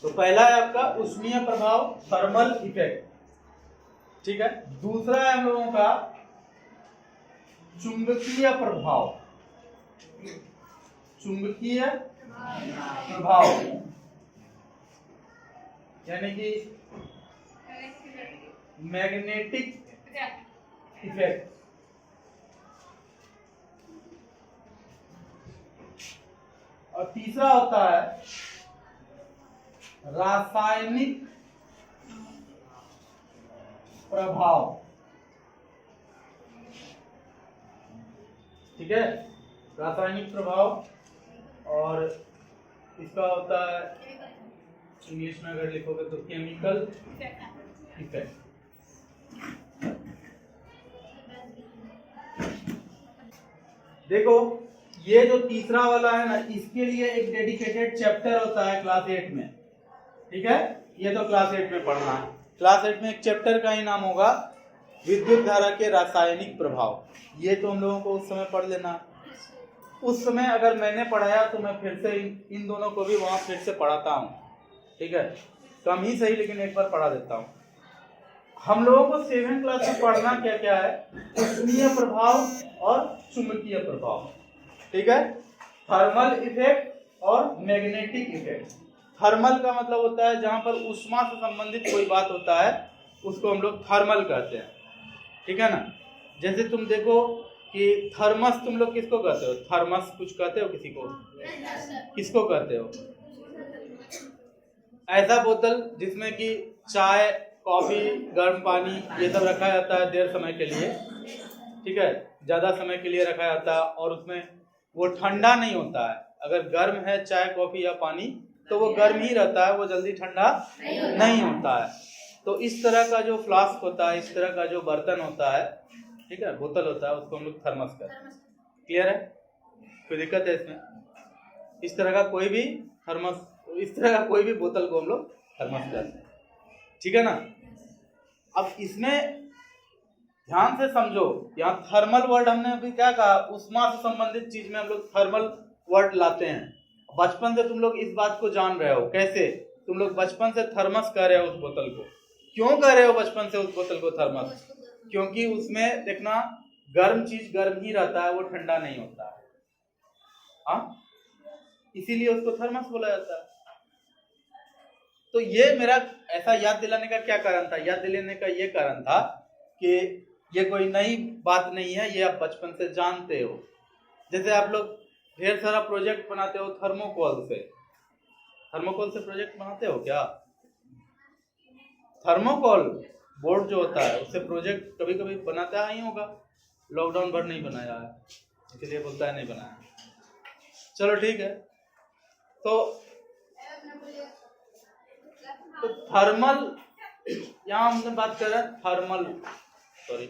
तो पहला है आपका उष्मीय प्रभाव, थर्मल इफेक्ट, ठीक है। दूसरा है हम लोगों का चुंबकीय प्रभाव, चुंबकीय प्रभाव यानी कि मैग्नेटिक इफेक्ट। और तीसरा होता है रासायनिक प्रभाव, ठीक है, रासायनिक प्रभाव। और इसका होता है इंग्लिश में अगर लिखोगे तो केमिकल इफेक्ट। देखो ये जो तीसरा वाला है ना, इसके लिए एक डेडिकेटेड चैप्टर होता है क्लास 8 में, ठीक है। ये तो क्लास 8 में पढ़ना है। क्लास 8 में एक चैप्टर का ही नाम होगा विद्युत धारा के रासायनिक प्रभाव। ये तो हम लोगों को उस समय पढ़ लेना। उस समय अगर मैंने पढ़ाया तो मैं फिर से इन दोनों को भी वहां फिर से पढ़ाता हूँ, ठीक है, कम ही सही लेकिन एक बार पढ़ा देता हूँ। हम लोगों को 7th क्लास में पढ़ना क्या क्या है, उष्मीय प्रभाव और चुंबकीय प्रभाव, ठीक है, थर्मल इफेक्ट और मैग्नेटिक इफेक्ट। थर्मल का मतलब होता है जहां पर ऊष्मा से संबंधित कोई बात होता है उसको हम लोग थर्मल कहते हैं, ठीक है ना। जैसे तुम देखो कि थर्मस तुम लोग किसको कहते हो, थर्मस कुछ कहते हो किसी को, किसको कहते हो, ऐसा बोतल जिसमें कि चाय कॉफी गर्म पानी ये सब रखा जाता है देर समय के लिए, ठीक है, ज्यादा समय के लिए रखा जाता है और उसमें वो ठंडा नहीं होता है। अगर गर्म है चाय कॉफी या पानी तो वो गर्म ही रहता है, वो जल्दी ठंडा नहीं होता है। तो इस तरह का जो फ्लास्क होता है, इस तरह का जो बर्तन होता है, ठीक है, बोतल होता है, उसको हम लोग थर्मस कहते हैं। क्लियर है, कोई दिक्कत है इसमें? इस तरह का कोई भी थर्मस, इस तरह का कोई भी बोतल को हम लोग थर्मस कहते हैं, ठीक है ना। अब इसमें ध्यान से समझो, यहाँ थर्मल वर्ड हमने अभी क्या कहा, ऊष्मा से संबंधित चीज में हम लोग थर्मल वर्ड लाते हैं। बचपन से तुम लोग इस बात को जान रहे हो। कैसे? तुम लोग बचपन से थर्मस कह रहे हो उस बोतल को। क्यों कह रहे हो बचपन से उस बोतल को थर्मस? क्योंकि उसमें देखना गर्म चीज गर्म ही रहता है, वो ठंडा नहीं होता है, हाँ, इसीलिए उसको थर्मस बोला जाता है। तो ये मेरा ऐसा याद दिलाने का क्या कारण था? याद दिलाने का ये कारण था कि ये कोई नई बात नहीं है, ये आप बचपन से जानते हो। जैसे आप लोग ढेर सारा प्रोजेक्ट बनाते हो थर्मोकोल से। थर्मोकोल से प्रोजेक्ट बनाते हो क्या? थर्मोकोल बोर्ड जो होता है उससे प्रोजेक्ट कभी कभी बनाता ही होगा। लॉकडाउन भर नहीं बनाया है, इसलिए बोलता है नहीं बनाया। चलो ठीक है। तो थर्मल, यहाँ हमने बात कर रहे हैं थर्मल, सॉरी,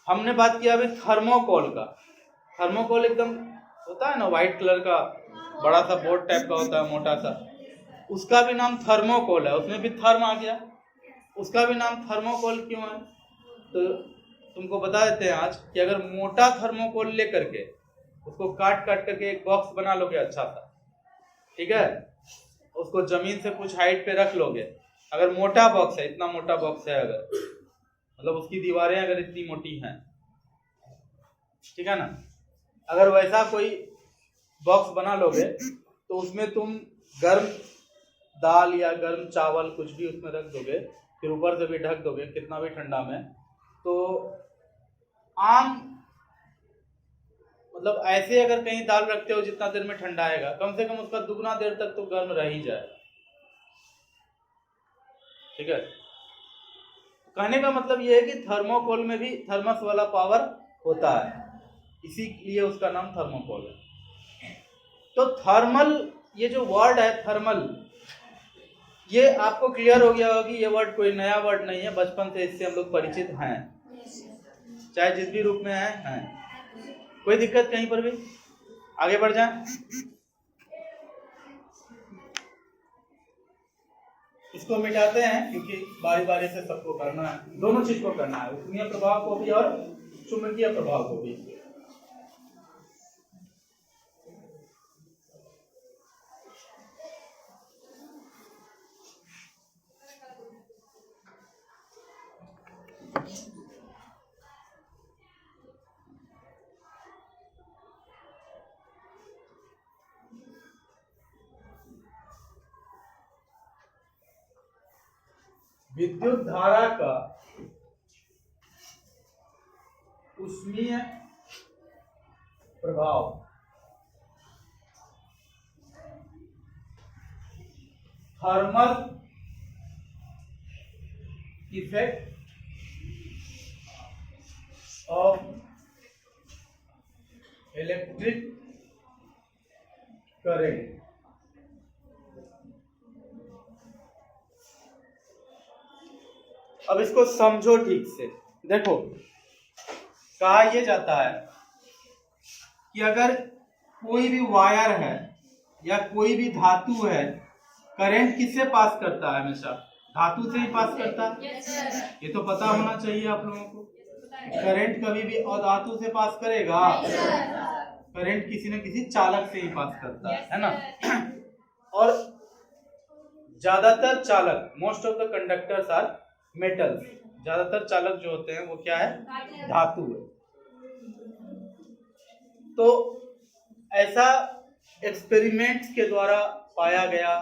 हमने बात किया अभी थर्मोकोल का। थर्मोकोल एकदम होता है ना व्हाइट कलर का, बड़ा सा बोर्ड टाइप का होता है, मोटा सा, उसका भी नाम थर्मोकोल है। उसमें भी थर्म आ गया, उसका भी नाम थर्मोकोल क्यों है? तो तुमको बता देते हैं आज कि अगर मोटा थर्मोकोल लेकर के उसको काट काट करके एक बॉक्स बना लोगे अच्छा सा, ठीक है, उसको जमीन से कुछ हाइट पे रख लोगे। अगर मोटा बॉक्स है, इतना मोटा बॉक्स है, अगर मतलब उसकी दीवारें अगर इतनी मोटी हैं, ठीक है ना, अगर वैसा कोई बॉक्स बना लोगे तो उसमें तुम गर्म दाल या गर्म चावल कुछ भी उसमें रख दोगे, फिर ऊपर से भी ढक दोगे कितना भी ठंडा में, तो आम मतलब ऐसे अगर कहीं दाल रखते हो जितना देर में ठंडा आएगा, कम से कम उसका दुगना देर तक तो गर्म रह ही जाएगा, ठीक है। कहने का मतलब ये है कि थर्मोकोल में भी थर्मस वाला पावर होता है, इसीलिए उसका नाम थर्मोकोल है। तो थर्मल, ये जो वर्ड है थर्मल, ये आपको क्लियर हो गया होगा कि ये वर्ड कोई नया वर्ड नहीं है, बचपन से इससे हम लोग परिचित हैं, चाहे जिस भी रूप में हैं। कोई दिक्कत कहीं पर भी? आगे बढ़ जाएं। इसको मिटाते हैं क्योंकि बारी बारी से सबको करना है, दोनों चीज को करना है, उष्मीय प्रभाव को भी और चुंबकीय प्रभाव को भी। विद्युत धारा का ऊष्मीय प्रभाव thermal effect of electric current. अब इसको समझो ठीक से। देखो, कहा यह जाता है कि अगर कोई भी वायर है या कोई भी धातु है, करंट किससे पास करता है? हमेशा धातु से ही पास करता है। ये तो पता होना चाहिए आप लोगों को। करंट कभी भी अधातु से पास करेगा? करंट किसी न किसी चालक से ही पास करता है ना। और ज्यादातर चालक, most of the conductors are metals, ज्यादातर चालक जो होते हैं वो क्या है? धातु है। तो ऐसा एक्सपेरिमेंट्स के द्वारा पाया गया,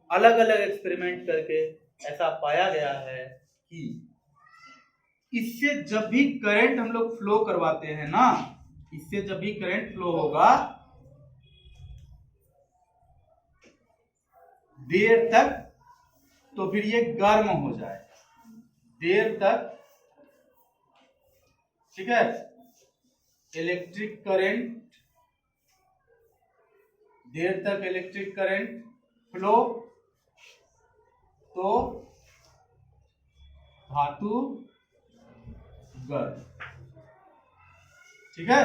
अलग अलग एक्सपेरिमेंट करके ऐसा पाया गया है कि इससे जब भी करंट हम लोग फ्लो करवाते हैं ना, इससे जब भी करंट फ्लो होगा देर तक, तो फिर ये गर्म हो जाए देर तक, ठीक है। इलेक्ट्रिक करंट, देर तक इलेक्ट्रिक करंट फ्लो, तो धातु गर्म, ठीक है।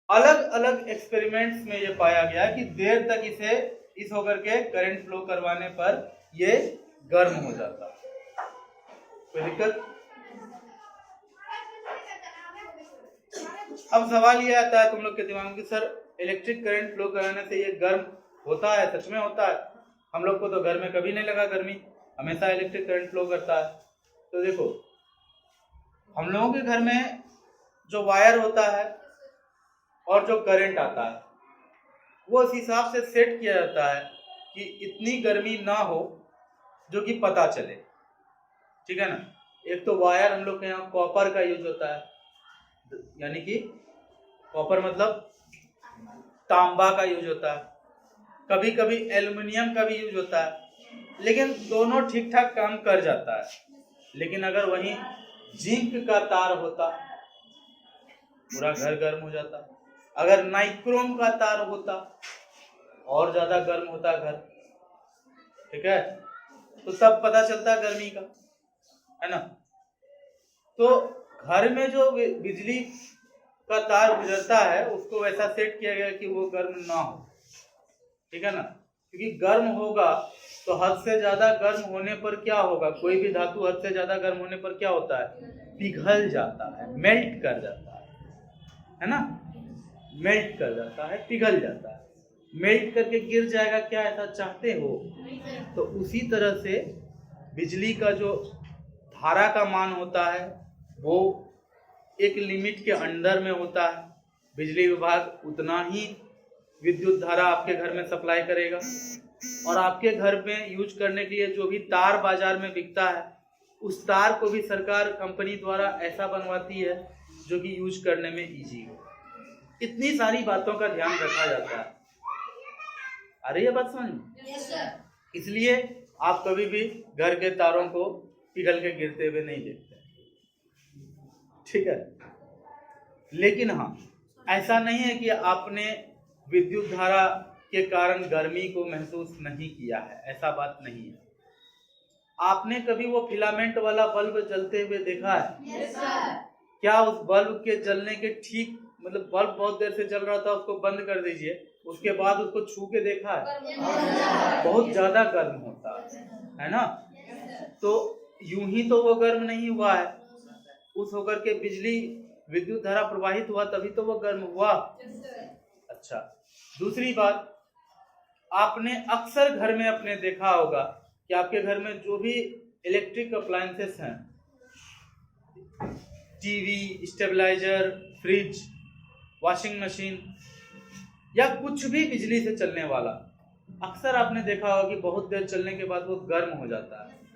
अलग अलग एक्सपेरिमेंट्स में ये पाया गया कि देर तक इसे इस होकर के करंट फ्लो करवाने पर ये गर्म हो जाता है। कोई दिक्कत? अब सवाल ये आता है तुम लोग के दिमाग में कि सर इलेक्ट्रिक करंट फ्लो कराने से ये गर्म होता है? सच में होता है? हम लोग को तो घर में कभी नहीं लगा गर्मी, हमेशा इलेक्ट्रिक करंट फ्लो करता है। तो देखो, हम लोगों के घर में जो वायर होता है और जो करंट आता है वो इस हिसाब से सेट किया जाता है कि इतनी गर्मी ना हो जो कि पता चले, ठीक है ना। एक तो वायर हम लोग के यहाँ कॉपर का यूज होता है, यानी कि कॉपर मतलब तांबा का यूज होता है, कभी कभी एल्युमिनियम का भी यूज होता है, लेकिन दोनों ठीक ठाक काम कर जाता है। लेकिन अगर वहीं जिंक का तार होता पूरा घर गर्म हो जाता। अगर नाइक्रोम का तार होता और ज्यादा गर्म होता घर, ठीक है। तो तब पता चलता गर्मी का, है ना। तो घर में जो बिजली का तार गुजरता है उसको वैसा सेट किया गया कि वो गर्म ना हो, ठीक है ना। क्योंकि गर्म होगा तो हद से ज्यादा गर्म होने पर क्या होगा? कोई भी धातु हद से ज्यादा गर्म होने पर क्या होता है? पिघल जाता है, मेल्ट कर जाता है ना। मेल्ट कर जाता है, पिघल जाता है, मेल्ट करके गिर जाएगा। क्या ऐसा चाहते हो? तो उसी तरह से बिजली का जो धारा का मान होता है वो एक लिमिट के अंदर में होता है। बिजली विभाग उतना ही विद्युत धारा आपके घर में सप्लाई करेगा, और आपके घर में यूज करने के लिए जो भी तार बाजार में बिकता है उस तार को भी सरकार कंपनी द्वारा ऐसा बनवाती है जो कि यूज करने में इजी हो। इतनी सारी बातों का ध्यान रखा जाता है। आ रही है बात समझ में? yes, इसलिए आप कभी भी घर के तारों को पिघल के गिरते हुए नहीं देखते, ठीक है। लेकिन हाँ, ऐसा नहीं है कि आपने विद्युत धारा के कारण गर्मी को महसूस नहीं किया है, ऐसा बात नहीं है। आपने कभी वो फिलामेंट वाला बल्ब जलते हुए देखा है? yes, क्या उस बल्ब के जलने के ठीक मतलब बल्ब बहुत देर से जल रहा था, उसको बंद कर दीजिए, उसके बाद उसको छू के देखा है? बहुत ज्यादा गर्म होता है ना। तो यूं ही तो वो गर्म नहीं हुआ है, उस होकर के बिजली विद्युत धारा प्रवाहित हुआ तभी तो वो गर्म हुआ। अच्छा, दूसरी बात, आपने अक्सर घर में अपने देखा होगा कि आपके घर में जो भी इलेक्ट्रिक अप्लायंसेस हैं, TV, stabiliser, fridge, washing machine या कुछ भी बिजली से चलने वाला, अक्सर आपने देखा होगा कि बहुत देर चलने के बाद वो गर्म हो जाता है।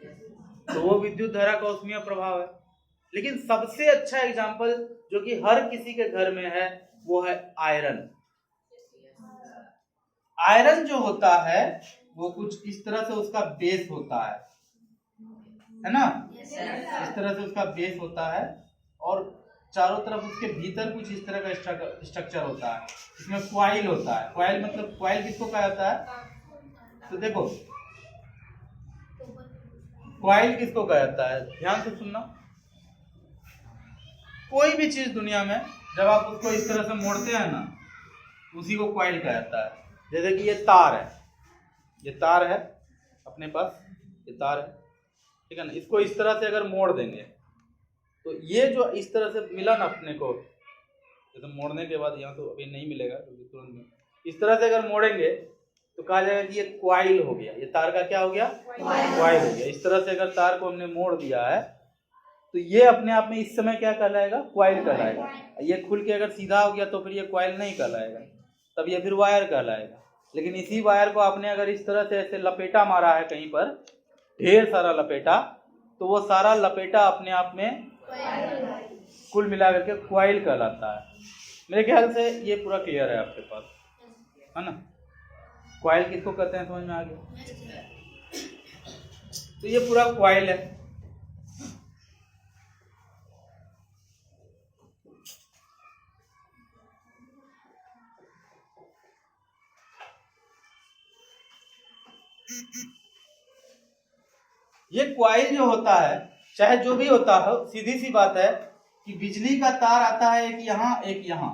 तो वो विद्युत धारा का ऊष्मीय प्रभाव है। लेकिन सबसे अच्छा एग्जाम्पल जो कि हर किसी के घर में है वो है आयरन। आयरन जो होता है वो कुछ इस तरह से उसका बेस होता है ना, इस तरह से उसका बेस होता है और चारों तरफ उसके भीतर कुछ इस तरह का स्ट्रक्चर होता है। इसमें क्वाइल होता है। क्वाइल मतलब क्वाइल किसको कहा जाता है? तो देखो क्वाइल किसको कहा जाता है, ध्यान से सुनना। कोई भी चीज दुनिया में जब आप उसको इस तरह से मोड़ते हैं ना, उसी को क्वाइल कहा जाता है। जैसे कि ये तार है, ये तार है अपने पास, ये तार है, ठीक है ना। इसको इस तरह से अगर मोड़ देंगे तो ये जो इस तरह से मिला ना अपने को, जैसे मोड़ने के बाद यहाँ तो अभी नहीं मिलेगा क्योंकि तुरंत में, इस तरह से अगर मोड़ेंगे तो कहा जाएगा कि ये क्वाइल हो गया। ये तार का क्या हो गया? क्वाइल हो गया। इस तरह से अगर तार को हमने मोड़ दिया है तो ये अपने आप में इस समय क्या कहलाएगा? क्वाइल कहलाएगा। ये खुल के अगर सीधा हो गया तो फिर ये क्वाइल नहीं कहलाएगा, तब ये फिर वायर कहलाएगा। लेकिन इसी वायर को आपने अगर इस तरह से ऐसे लपेटा मारा है कहीं पर, ढेर सारा लपेटा, तो वो सारा लपेटा अपने आप में कुल मिला करके क्वाइल कहलाता है। मेरे ख्याल से ये पूरा क्लियर है आपके पास, है ना। क्वाइल किसको कहते हैं समझ में आ गया? तो ये पूरा क्वाइल है। ये क्वाइल जो होता है, चाहे जो भी होता हो, सीधी सी बात है कि बिजली का तार आता है एक यहाँ एक यहाँ,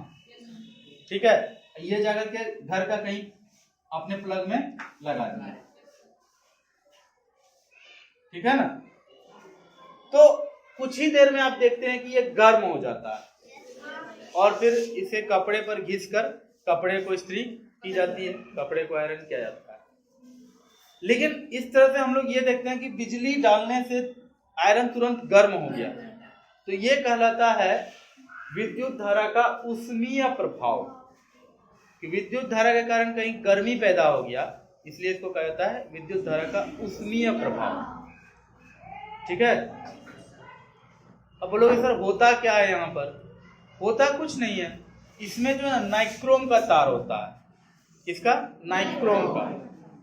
ठीक है। ये जाकर के घर का कहीं अपने प्लग में लगा दिया, ठीक है ना। तो कुछ ही देर में आप देखते हैं कि ये गर्म हो जाता है और फिर इसे कपड़े पर घिसकर कपड़े को इस्त्री की जाती है, कपड़े को आयरन किया जाता है। लेकिन इस तरह से हम लोग ये देखते हैं कि बिजली डालने से आयरन तुरंत गर्म हो गया, तो ये कहलाता है विद्युत धारा का ऊष्मीय प्रभाव। कि विद्युत धारा के कारण कहीं गर्मी पैदा हो गया, इसलिए इसको कहा जाता है विद्युत धारा का ऊष्मीय प्रभाव, ठीक है। अब बोलोगे सर होता क्या है यहाँ पर? होता कुछ नहीं है, इसमें जो है नाइक्रोम का तार होता है। किसका? नाइक्रोम का।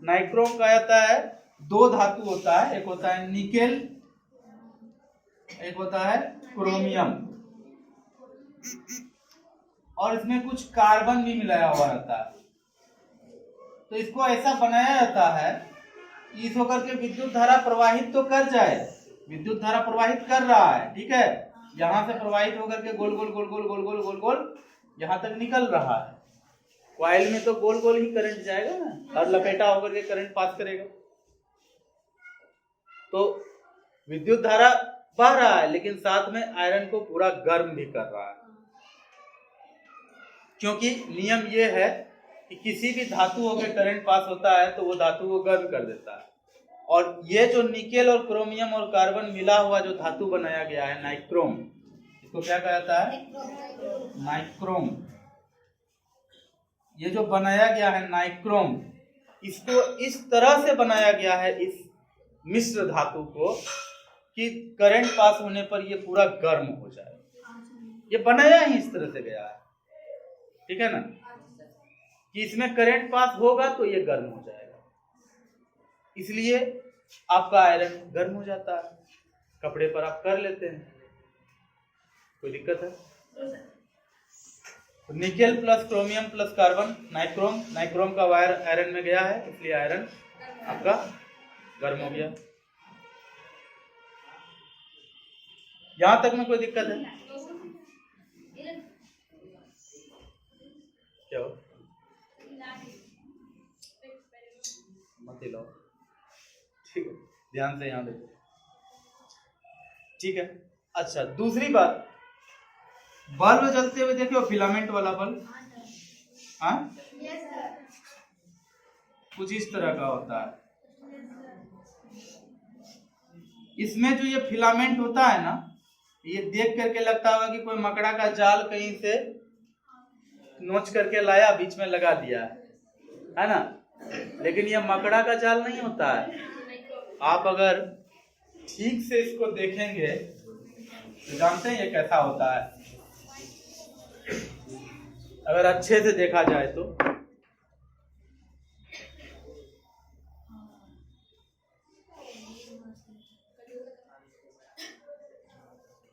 नाइक्रोम कहा जाता है, दो धातु होता है, एक होता है निकेल, एक होता है क्रोमियम, और इसमें कुछ कार्बन भी मिलाया हुआ रहता है। तो इसको ऐसा बनाया जाता है कि इस होकर के विद्युत धारा प्रवाहित तो कर जाए, विद्युत धारा प्रवाहित कर रहा है, ठीक है, यहां से प्रवाहित होकर के गोल गोल गोल गोल गोल गोल गोल गोल यहां तक निकल रहा है। कॉइल में तो गोल गोल ही करंट जाएगा ना, और लपेटा होकर के करंट पास करेगा। तो विद्युत धारा बह रहा है, लेकिन साथ में आयरन को पूरा गर्म भी कर रहा है। क्योंकि नियम ये है कि किसी भी धातु होकर करंट पास होता है तो वो धातु को गर्म कर देता है। और ये जो निकेल और क्रोमियम और कार्बन मिला हुआ जो धातु बनाया गया है नाइक्रोम, इसको क्या कहा जाता है? नाइक्रोम। ये जो बनाया गया है नाइक्रोम, इसको इस तरह से बनाया गया है इस मिश्र धातु को कि करंट पास होने पर ये पूरा गर्म हो जाए। ये बनाया ही इस तरह से गया है, ठीक है ना, कि इसमें करंट पास होगा तो ये गर्म हो जाएगा। इसलिए आपका आयरन गर्म हो जाता है, कपड़े पर आप कर लेते हैं, कोई दिक्कत है? तो nickel plus chromium plus carbon nichrome, nichrome का वायर आयरन में गया है, इसलिए आयरन आपका गर्म हो गया। यहां तक में कोई दिक्कत है? क्या हो? मत हिलाओ, ठीक है, ध्यान से यहां देखो, ठीक है। अच्छा, दूसरी बात, बल्ब जलते हुए देखो, फिलामेंट वाला बल्ब, हाँ, कुछ इस तरह का होता है। इसमें जो ये फिलामेंट होता है ना, ये देख करके लगता होगा कि कोई मकड़ा का जाल कहीं से नोच करके लाया, बीच में लगा दिया है ना, लेकिन ये मकड़ा का जाल नहीं होता है। आप अगर ठीक से इसको देखेंगे तो जानते हैं ये कैसा होता है, अगर अच्छे से देखा जाए तो।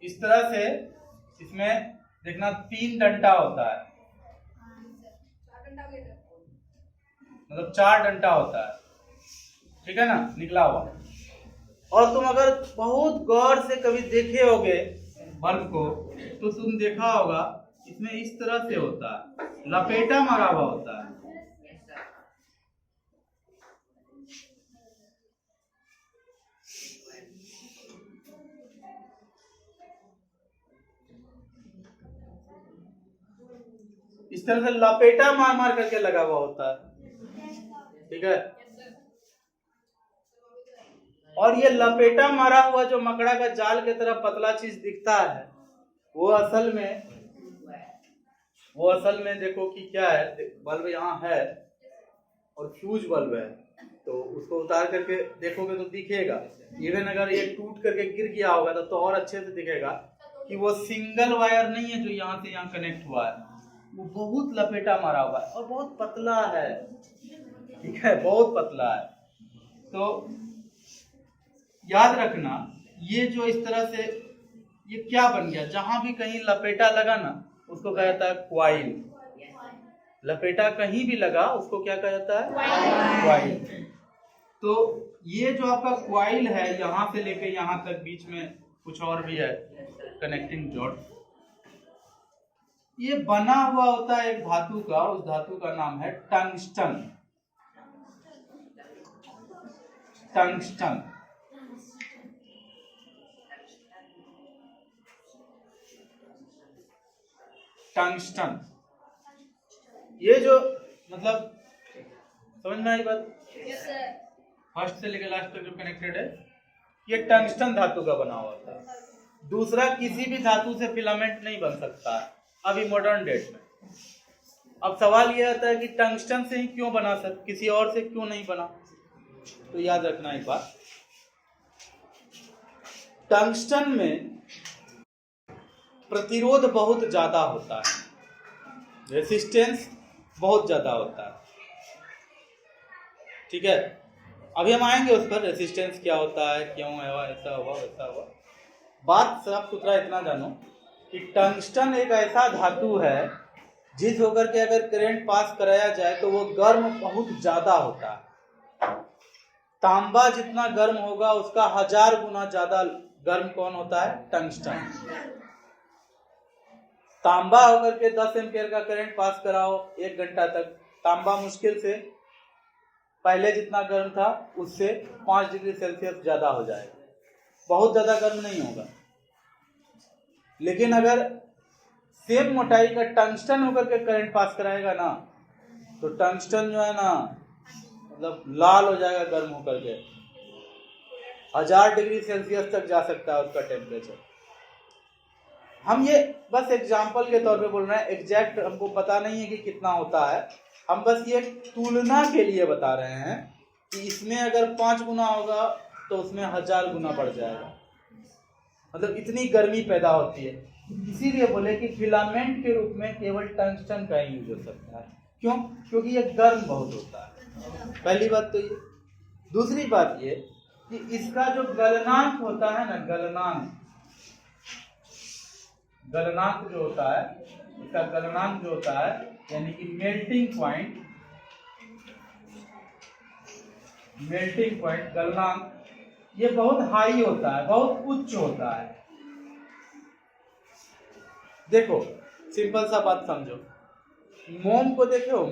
इस तरह से इसमें देखना 3 डंडा होता है, मतलब 4 डंडा होता है, ठीक है ना, निकला हुआ। और तुम अगर बहुत गौर से कभी देखे होगे बल्ब को तो तुम देखा होगा इसमें इस तरह से होता है, लपेटा मारा हुआ होता है। इस तरह से लपेटा मार मार करके लगा हुआ होता है, ठीक है। और ये लपेटा मारा हुआ जो मकड़ा का जाल की तरह पतला चीज दिखता है, वो असल में देखो कि क्या है, बल्ब यहाँ है और फ्यूज बल्ब है, तो उसको उतार करके देखोगे तो दिखेगा। इवन अगर ये टूट करके गिर गया होगा तो और अच्छे से दिखेगा कि वो सिंगल वायर नहीं है जो यहाँ से यहाँ कनेक्ट हुआ है, वो बहुत लपेटा मारा हुआ है और बहुत पतला है, ठीक है, बहुत पतला है। तो याद रखना ये जो इस तरह से ये क्या बन गया, जहां भी कहीं लपेटा लगा ना उसको कहा जाता है क्वाइल। लपेटा कहीं भी लगा उसको क्या कहा जाता है, क्वाइल। तो ये जो आपका क्वाइल है यहाँ से लेके यहाँ तक बीच में कुछ और भी है कनेक्टिंग जॉट, ये बना हुआ होता है एक धातु का, उस धातु का नाम है टंगस्टन। टंगस्टन टंगस्टन ये जो मतलब समझ में आई बात, फर्स्ट से लेकर लास्ट तक जो कनेक्टेड है ये टंगस्टन धातु का बना हुआ था। दूसरा किसी भी धातु से फिलामेंट नहीं बन सकता है अभी मॉडर्न डेट में। अब सवाल यह आता है कि टंगस्टन से ही क्यों बना, सर किसी और से क्यों नहीं बना? तो याद रखना एक बात, टंगस्टन में प्रतिरोध बहुत ज्यादा होता है, रेसिस्टेंस बहुत ज्यादा होता है, ठीक है। अभी हम आएंगे उस पर, रेसिस्टेंस क्या होता है, क्यों है ऐसा हुआ वैसा हुआ। बात साफ सुथरा इतना जानो कि टंगस्टन एक ऐसा धातु है जिस होकर के अगर करंट पास कराया जाए तो वो गर्म बहुत ज्यादा होता है। तांबा जितना गर्म होगा उसका 1000 गुना ज्यादा गर्म कौन होता है, टंगस्टन। तांबा होकर के 10 एम्पियर का करंट पास कराओ 1 घंटा तक, तांबा मुश्किल से पहले जितना गर्म था उससे 5 डिग्री सेल्सियस ज्यादा हो जाएगा, बहुत ज्यादा गर्म नहीं होगा। लेकिन अगर सेम मोटाई का टंगस्टन होकर के करंट पास कराएगा ना तो टंगस्टन जो है ना मतलब लाल हो जाएगा गर्म होकर के, 1000 डिग्री सेल्सियस तक जा सकता है उसका टेम्परेचर। हम ये बस एग्जाम्पल के तौर पे बोल रहे हैं, एग्जैक्ट हमको पता नहीं है कि कितना होता है, हम बस ये तुलना के लिए बता रहे हैं कि इसमें अगर 5 गुना होगा तो उसमें 1000 गुना बढ़ जाएगा, मतलब इतनी गर्मी पैदा होती है। इसीलिए बोले कि फिलामेंट के रूप में केवल टंगस्टन का ही यूज हो सकता है। क्यों? क्योंकि ये गर्म बहुत होता है, पहली बात तो ये। दूसरी बात ये कि इसका जो गलनांक होता है ना, गलनांक जो होता है, इसका गलनांक जो होता है यानी कि मेल्टिंग पॉइंट गलनांक, ये बहुत हाई होता है, बहुत उच्च होता है। देखो सिंपल सा बात समझो, मोम को देखो,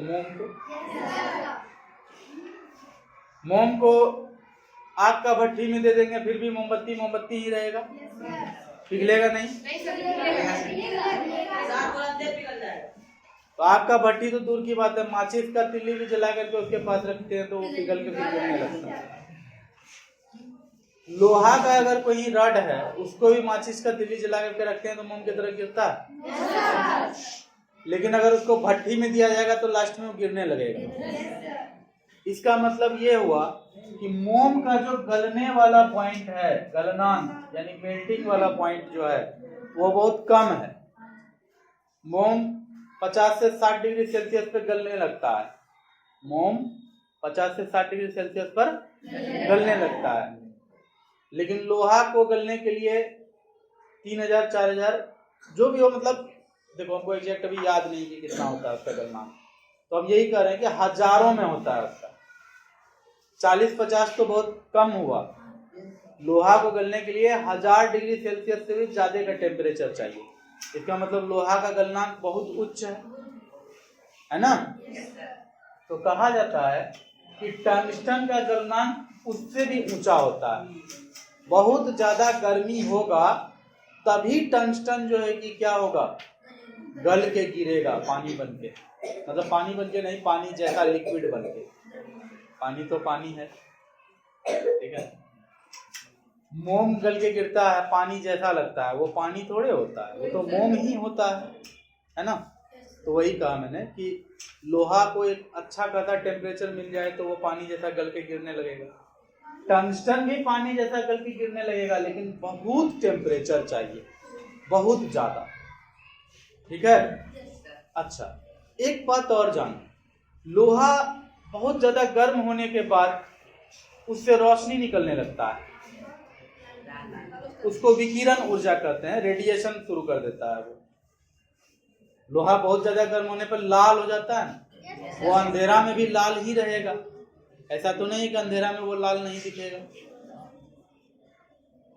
मोम को आग का भट्टी में दे देंगे फिर भी मोमबत्ती ही रहेगा, पिघलेगा नहीं। तो आग का भट्टी तो दूर की बात है, माचिस का तिल्ली भी जला करके उसके पास रखते हैं तो वो पिघल के फिर जलने लगता है। लोहा का अगर कोई रड है उसको भी माचिस का तिल्ली जला करके रखते हैं तो मोम की तरह गिरता है। लेकिन अगर उसको भट्टी में दिया जाएगा तो लास्ट में वो गिरने लगेगा। इसका मतलब ये हुआ कि मोम का जो गलने वाला पॉइंट है, गलनांक यानी मेल्टिंग वाला पॉइंट जो है वो बहुत कम है। मोम 50 से 60 डिग्री सेल्सियस पर गलने लगता है। मोम 50 से 60 डिग्री सेल्सियस पर गलने लगता है, लेकिन लोहा को गलने के लिए 3000 4000 जो भी हो, मतलब देखो हमको एग्जैक्ट अभी याद नहीं कि कितना होता है उसका गलना, तो हम यही कह रहे हैं कि हजारों में होता है उसका। 40-50 तो बहुत कम हुआ। लोहा को गलने के लिए 1000 डिग्री सेल्सियस से भी ज्यादा का टेम्परेचर चाहिए। इसका मतलब लोहा का गलनांक बहुत उच्च है ना। तो कहा जाता है कि टंगस्टन का गलनांक उससे भी ऊंचा होता है। बहुत ज्यादा गर्मी होगा तभी टंगस्टन जो है कि क्या होगा, गल के गिरेगा पानी बन के, मतलब पानी बन के नहीं, पानी जैसा लिक्विड बन के। पानी तो पानी है, ठीक है। मोम गल के गिरता है, पानी जैसा लगता है, वो पानी थोड़े होता है, वो तो मोम ही होता है ना। तो वही कहा मैंने कि लोहा को एक अच्छा खासा टेम्परेचर मिल जाए तो वो पानी जैसा गल के गिरने लगेगा। टंगस्टन भी पानी जैसा गल के गिरने लगेगा, लेकिन बहुत टेम्परेचर चाहिए, बहुत ज्यादा, ठीक है। अच्छा, एक बात और जानो, लोहा बहुत ज्यादा गर्म होने के बाद उससे रोशनी निकलने लगता है, उसको विकिरण ऊर्जा कहते हैं, रेडिएशन शुरू कर देता है वो। लोहा बहुत ज्यादा गर्म होने पर लाल हो जाता है, वो अंधेरा में भी लाल ही रहेगा। ऐसा तो नहीं कि अंधेरा में वो लाल नहीं दिखेगा।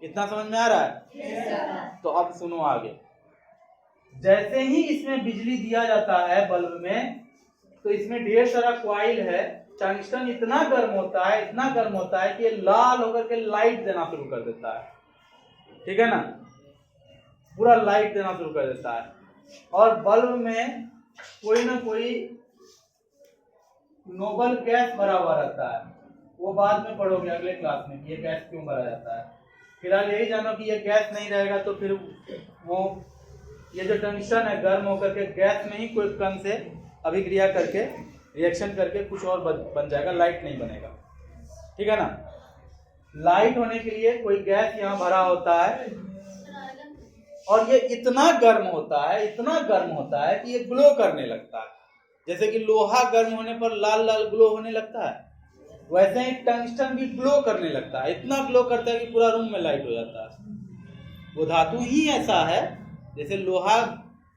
इतना समझ में आ रहा है? तो अब सुनो आगे। जैसे ही इसमें बिजली दिया जाता है बल्ब में, तो इसमें ढेर सारा कॉइल है। टंगस्टन इतना गर्म होता है, इतना गर्म होता है कि ये लाल होकर के लाइट देना शुरू कर देता है, ठीक है ना, पूरा लाइट देना शुरू कर देता है। और बल्ब में कोई ना कोई नोबल गैस भरा हुआ रहता है, वो बाद में पढ़ोगे अगले क्लास में ये गैस क्यों भरा जाता है। फिलहाल यही जानो कि ये गैस नहीं रहेगा तो फिर वो ये जो टंगस्टन है गर्म होकर के गैस में ही कोई कण से अभिक्रिया करके रिएक्शन करके कुछ और बन जाएगा, लाइट नहीं बनेगा, ठीक है ना। लाइट होने के लिए कोई गैस यहाँ भरा होता है और ये इतना गर्म होता है, इतना गर्म होता है कि ये ग्लो करने लगता है। जैसे कि लोहा गर्म होने पर लाल लाल ग्लो होने लगता है, वैसे ही टंगस्टन भी ग्लो करने लगता है। इतना ग्लो करता है कि पूरा रूम में लाइट हो जाता है। वो धातु ही ऐसा है, जैसे लोहा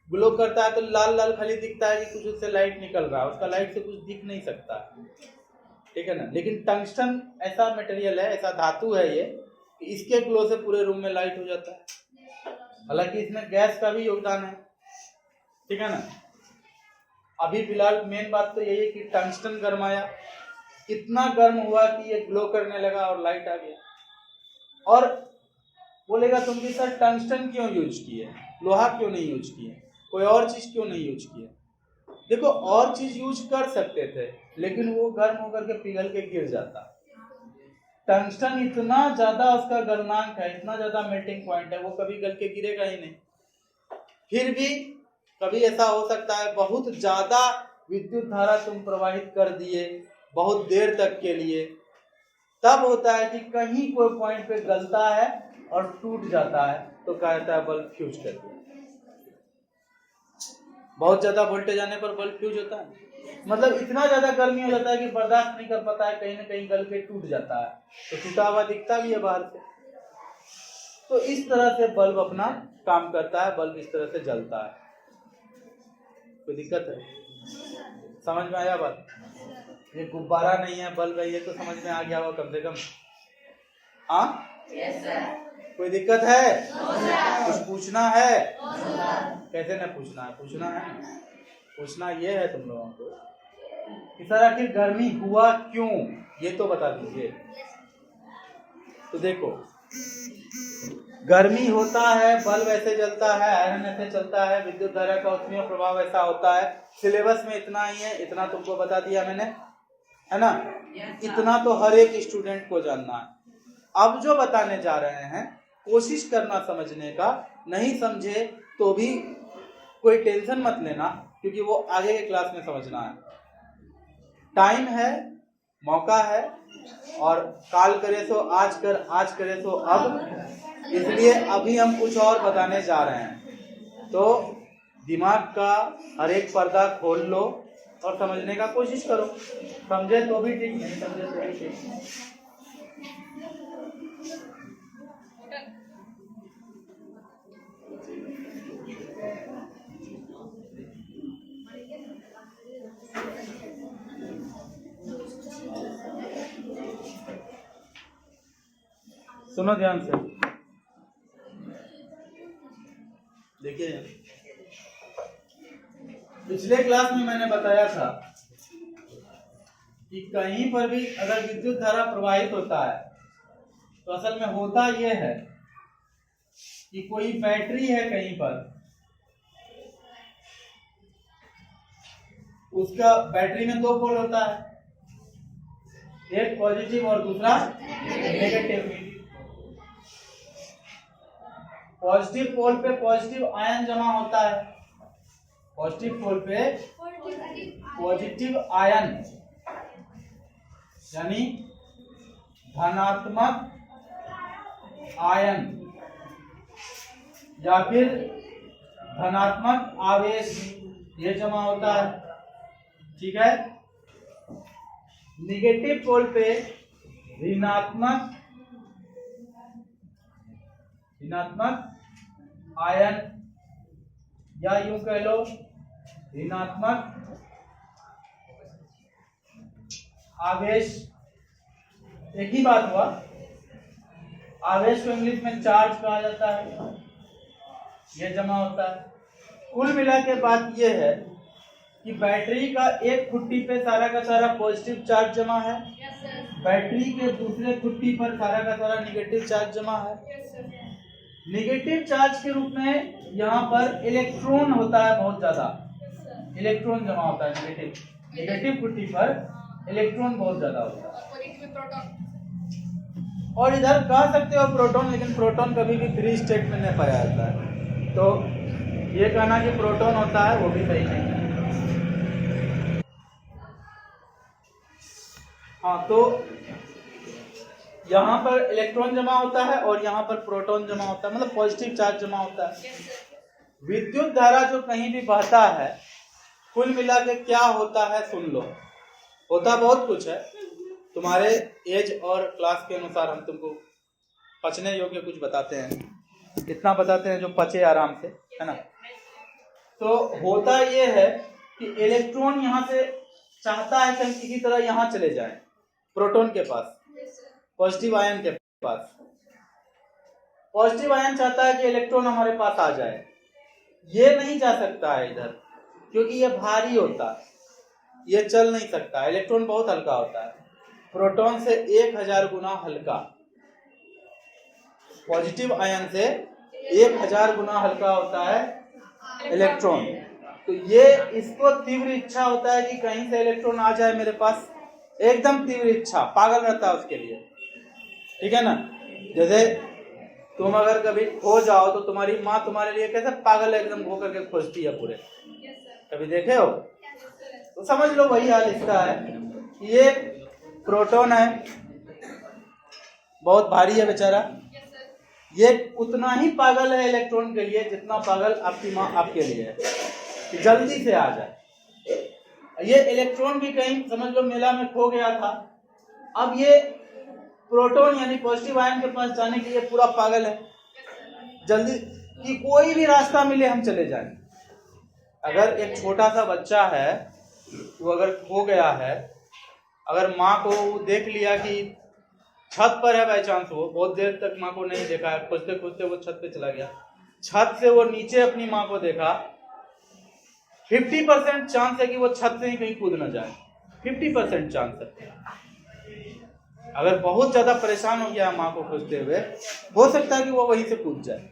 ग्लो करता है तो लाल लाल खाली दिखता है कि कुछ उससे लाइट निकल रहा है, उसका लाइट से कुछ दिख नहीं सकता, ठीक है ना। लेकिन टंगस्टन ऐसा मटेरियल है, ऐसा धातु है ये, कि इसके ग्लो से पूरे रूम में लाइट हो जाता है। हालांकि इसमें गैस का भी योगदान है, ठीक है ना। अभी फिलहाल मेन बात तो यही है कि टंगस्टन गर्माया, इतना गर्म हुआ कि ये ग्लो करने लगा और लाइट आ गया। और बोलेगा तुम भी सर टंगस्टन क्यों यूज किए, लोहा क्यों नहीं यूज किए, कोई और चीज क्यों नहीं यूज किए। देखो और चीज यूज कर सकते थे, लेकिन वो गर्म होकर के पिघल के गिर जाता। टंगस्टन इतना ज्यादा उसका गलनांक है, इतना ज्यादा मेल्टिंग पॉइंट है, वो कभी गल के गिरेगा ही नहीं। फिर भी कभी ऐसा हो सकता है बहुत ज्यादा विद्युत धारा तुम प्रवाहित कर दिए बहुत देर तक के लिए, तब होता है कि कहीं कोई पॉइंट पे गलता है और टूट जाता है, तो कहता है बल्ब फ्यूज कर दिया। बहुत ज्यादा वोल्टेज आने पर बल्ब फ्यूज होता है, मतलब इतना ज्यादा गर्मी हो जाता है कि बर्दाश्त नहीं कर पाता है, कहीं ना कहीं गल के टूट जाता है, तो टूटा हुआ दिखता भी है बाहर से। तो इस तरह से बल्ब अपना काम करता है, बल्ब इस तरह से जलता है। कोई दिक्कत है? समझ में आया बात? ये गुब्बारा नहीं है, बल्ब है, ये तो समझ में आ गया होगा कम से कम। हाँ, कोई दिक्कत है? कुछ पूछना है? कैसे न पूछना है, पूछना है। पूछना ये है तुम लोगों को कि सर आखिर गर्मी हुआ क्यों, ये तो बता दीजिए। तो देखो गर्मी होता है, बल्ब ऐसे जलता है, आयरन ऐसे चलता है, विद्युत धारा का ऊष्मीय प्रभाव ऐसा होता है। सिलेबस में इतना ही है, इतना तुमको बता दिया मैंने, है ना। इतना तो हर एक स्टूडेंट को जानना है। अब जो बताने जा रहे हैं कोशिश करना समझने का, नहीं समझे तो भी कोई टेंशन मत लेना, क्योंकि वो आगे के क्लास में समझना है। टाइम है मौका है, और काल करे सो आज कर, आज करे सो अब, इसलिए अभी हम कुछ और बताने जा रहे हैं। तो दिमाग का हर एक पर्दा खोल लो और समझने का कोशिश करो। समझे तो भी ठीक, नहीं समझे तो भी ठीक। सुनो ध्यान से, देखिए पिछले क्लास में मैंने बताया था कि कहीं पर भी अगर विद्युत धारा प्रवाहित होता है तो असल में होता यह है कि कोई बैटरी है कहीं पर, उसका बैटरी में 2 पोल होता है, एक पॉजिटिव और दूसरा नेगेटिव। पॉजिटिव पोल पे पॉजिटिव आयन जमा होता है, पॉजिटिव पोल पे पॉजिटिव आयन यानी धनात्मक आयन या फिर धनात्मक आवेश ये जमा होता है, ठीक है। निगेटिव पोल पे ऋणात्मक आयन या यूं कह लो ऋणात्मक आवेश, एक ही बात हुआ। आवेश को इंग्लिश में चार्ज कहा जाता है, यह जमा होता है। कुल मिला के बात यह है कि बैटरी का एक खुट्टी पे सारा का सारा पॉजिटिव चार्ज जमा है, बैटरी के दूसरे खुट्टी पर सारा का सारा निगेटिव चार्ज जमा है। निगेटिव चार्ज के रूप में यहाँ पर इलेक्ट्रॉन होता है, बहुत ज्यादा इलेक्ट्रॉन जमा होता है। निगेटिव खुट्टी पर इलेक्ट्रॉन बहुत ज्यादा होता है, और इधर कह सकते हो प्रोटॉन, लेकिन प्रोटॉन कभी भी फ्री स्टेट में नहीं पाया जाता है, तो ये कहना कि प्रोटॉन होता है वो भी सही नहीं है। हाँ, तो यहाँ पर इलेक्ट्रॉन जमा होता है और यहाँ पर प्रोटॉन जमा होता है, मतलब पॉजिटिव चार्ज जमा होता है। विद्युत धारा जो कहीं भी बहता है, कुल मिला के क्या होता है सुन लो। होता बहुत कुछ है, तुम्हारे एज और क्लास के अनुसार हम तुमको पचने योग्य कुछ बताते हैं, इतना बताते हैं जो पचे आराम से, है ना। तो होता ये है कि इलेक्ट्रॉन यहाँ से चाहता है कि हम किसी तरह यहाँ चले जाएं, प्रोटॉन के पास, पॉजिटिव आयन के पास। पॉजिटिव आयन चाहता है कि इलेक्ट्रॉन हमारे पास आ जाए, ये नहीं जा सकता है इधर, क्योंकि ये भारी होता है, ये चल नहीं सकता। इलेक्ट्रॉन बहुत हल्का होता है, प्रोटॉन से 1000 गुना हल्का, पॉजिटिव आयन से 1000 गुना हल्का होता है इलेक्ट्रॉन। तो ये इसको तीव्र इच्छा होता है कि कहीं से इलेक्ट्रॉन आ जाए मेरे पास, एकदम तीव्र इच्छा, पागल रहता है उसके लिए, ठीक है ना। जैसे तुम अगर कभी खो जाओ तो तुम्हारी माँ तुम्हारे लिए कैसे पागल है, एकदम खो करके खोजती है पूरे, कभी देखे हो? तो समझ लो वही हाल इसका है। ये प्रोटॉन है, बहुत भारी है बेचारा, ये उतना ही पागल है इलेक्ट्रॉन के लिए जितना पागल आपकी माँ आपके लिए है कि जल्दी से आ जाए। ये इलेक्ट्रॉन भी कहीं समझ लो मेला में खो गया था, अब ये प्रोटॉन यानी पॉजिटिव आयन के पास जाने के लिए पूरा पागल है, जल्दी कि कोई भी रास्ता मिले हम चले जाएं। अगर एक छोटा सा बच्चा है, वो अगर खो गया है, अगर माँ को देख लिया कि छत पर है, बाई चांस वो बहुत देर तक माँ को नहीं देखा है, खोजते खोजते वो छत पे चला गया, छत से वो नीचे अपनी माँ को देखा, 50% चांस है कि वो छत से ही कहीं कूद न जाए, 50% चांस है। अगर बहुत ज्यादा परेशान हो गया माँ को खोजते हुए, हो सकता है कि वो वहीं से कूद जाए।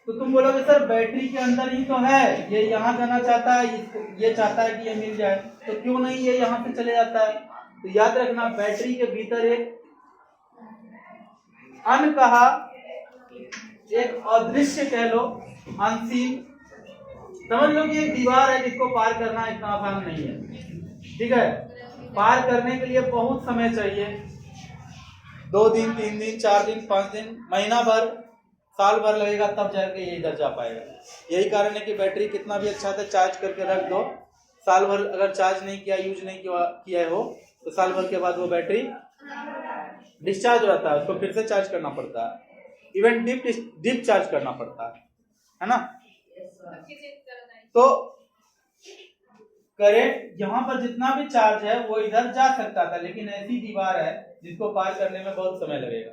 तो तुम बोलोगे सर बैटरी के अंदर ही तो है, ये यहाँ जाना चाहता है, ये चाहता है कि ये मिल जाए, तो क्यों नहीं ये यहाँ से चले जाता है? तो याद रखना, बैटरी के भीतर एक अनकहा, एक अदृश्य कह लो, अनसीन, समझ लो कि एक दीवार है जिसको पार करना इतना आसान नहीं है, ठीक है। पार करने के लिए बहुत समय चाहिए, 2 दिन 3 दिन 4 दिन 5 दिन महीना भर साल भर लगेगा तब जाकर ये इधर जा पाएगा। यही कारण है कि बैटरी कितना भी अच्छा था चार्ज करके रख दो, साल भर अगर चार्ज नहीं किया, यूज नहीं किया हो तो साल भर के बाद वो बैटरी डिस्चार्ज हो जाता है, उसको फिर से चार्ज करना पड़ता है, इवन डीप चार्ज करना पड़ता है ना। तो करंट यहाँ पर जितना भी चार्ज है वो इधर जा सकता था, लेकिन ऐसी दीवार है जिसको पार करने में बहुत समय लगेगा।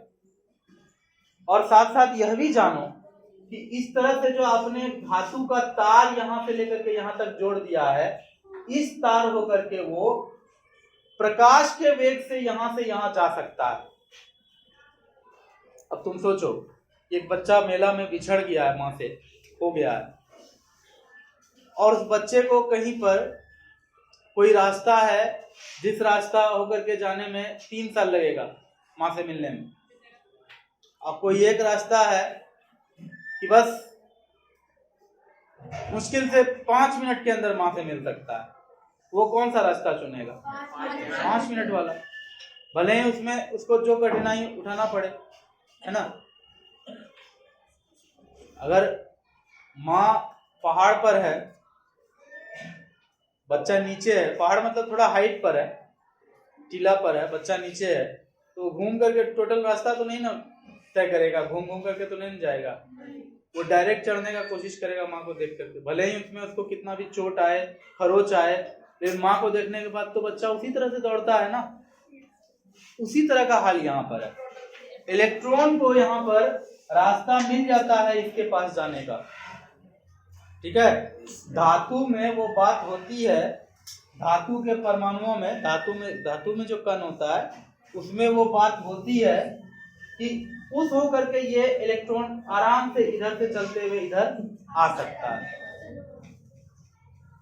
और साथ साथ यह भी जानो कि इस तरह से जो आपने धातु का तार यहाँ से लेकर के यहाँ तक जोड़ दिया है, इस तार होकर के वो प्रकाश के वेग से यहाँ जा सकता है। अब तुम सोचो, एक बच्चा मेला में बिछड़ गया है, मां से हो गया है, और उस बच्चे को कहीं पर कोई रास्ता है जिस रास्ता होकर के जाने में 3 साल लगेगा मां से मिलने में, और कोई एक रास्ता है कि बस मुश्किल से 5 मिनट के अंदर मां से मिल सकता है, वो कौन सा रास्ता चुनेगा? 5 मिनट वाला, भले ही उसमें उसको जो कठिनाई उठाना पड़े, है ना। अगर माँ पहाड़ पर है, बच्चा नीचे है, पहाड़ मतलब थोड़ा हाइट पर है, टीला पर है, बच्चा नीचे है, तो घूम करके टोटल रास्ता तो नहीं ना तय करेगा, घूम घूम करके तो नहीं जाएगा, वो डायरेक्ट चढ़ने का कोशिश करेगा माँ को देख करके, भले ही उसमें उसको कितना भी चोट आए, खरोच आए, लेकिन माँ को देखने के बाद तो बच्चा उसी तरह से दौड़ता है ना। उसी तरह का हाल यहाँ पर है, इलेक्ट्रॉन को यहाँ पर रास्ता मिल जाता है इसके पास जाने का, ठीक है। धातु में वो बात होती है, धातु के परमाणुओं में, धातु में जो कण होता है उसमें वो बात होती है कि उस हो करके ये इलेक्ट्रॉन आराम से इधर से चलते हुए इधर आ सकता है।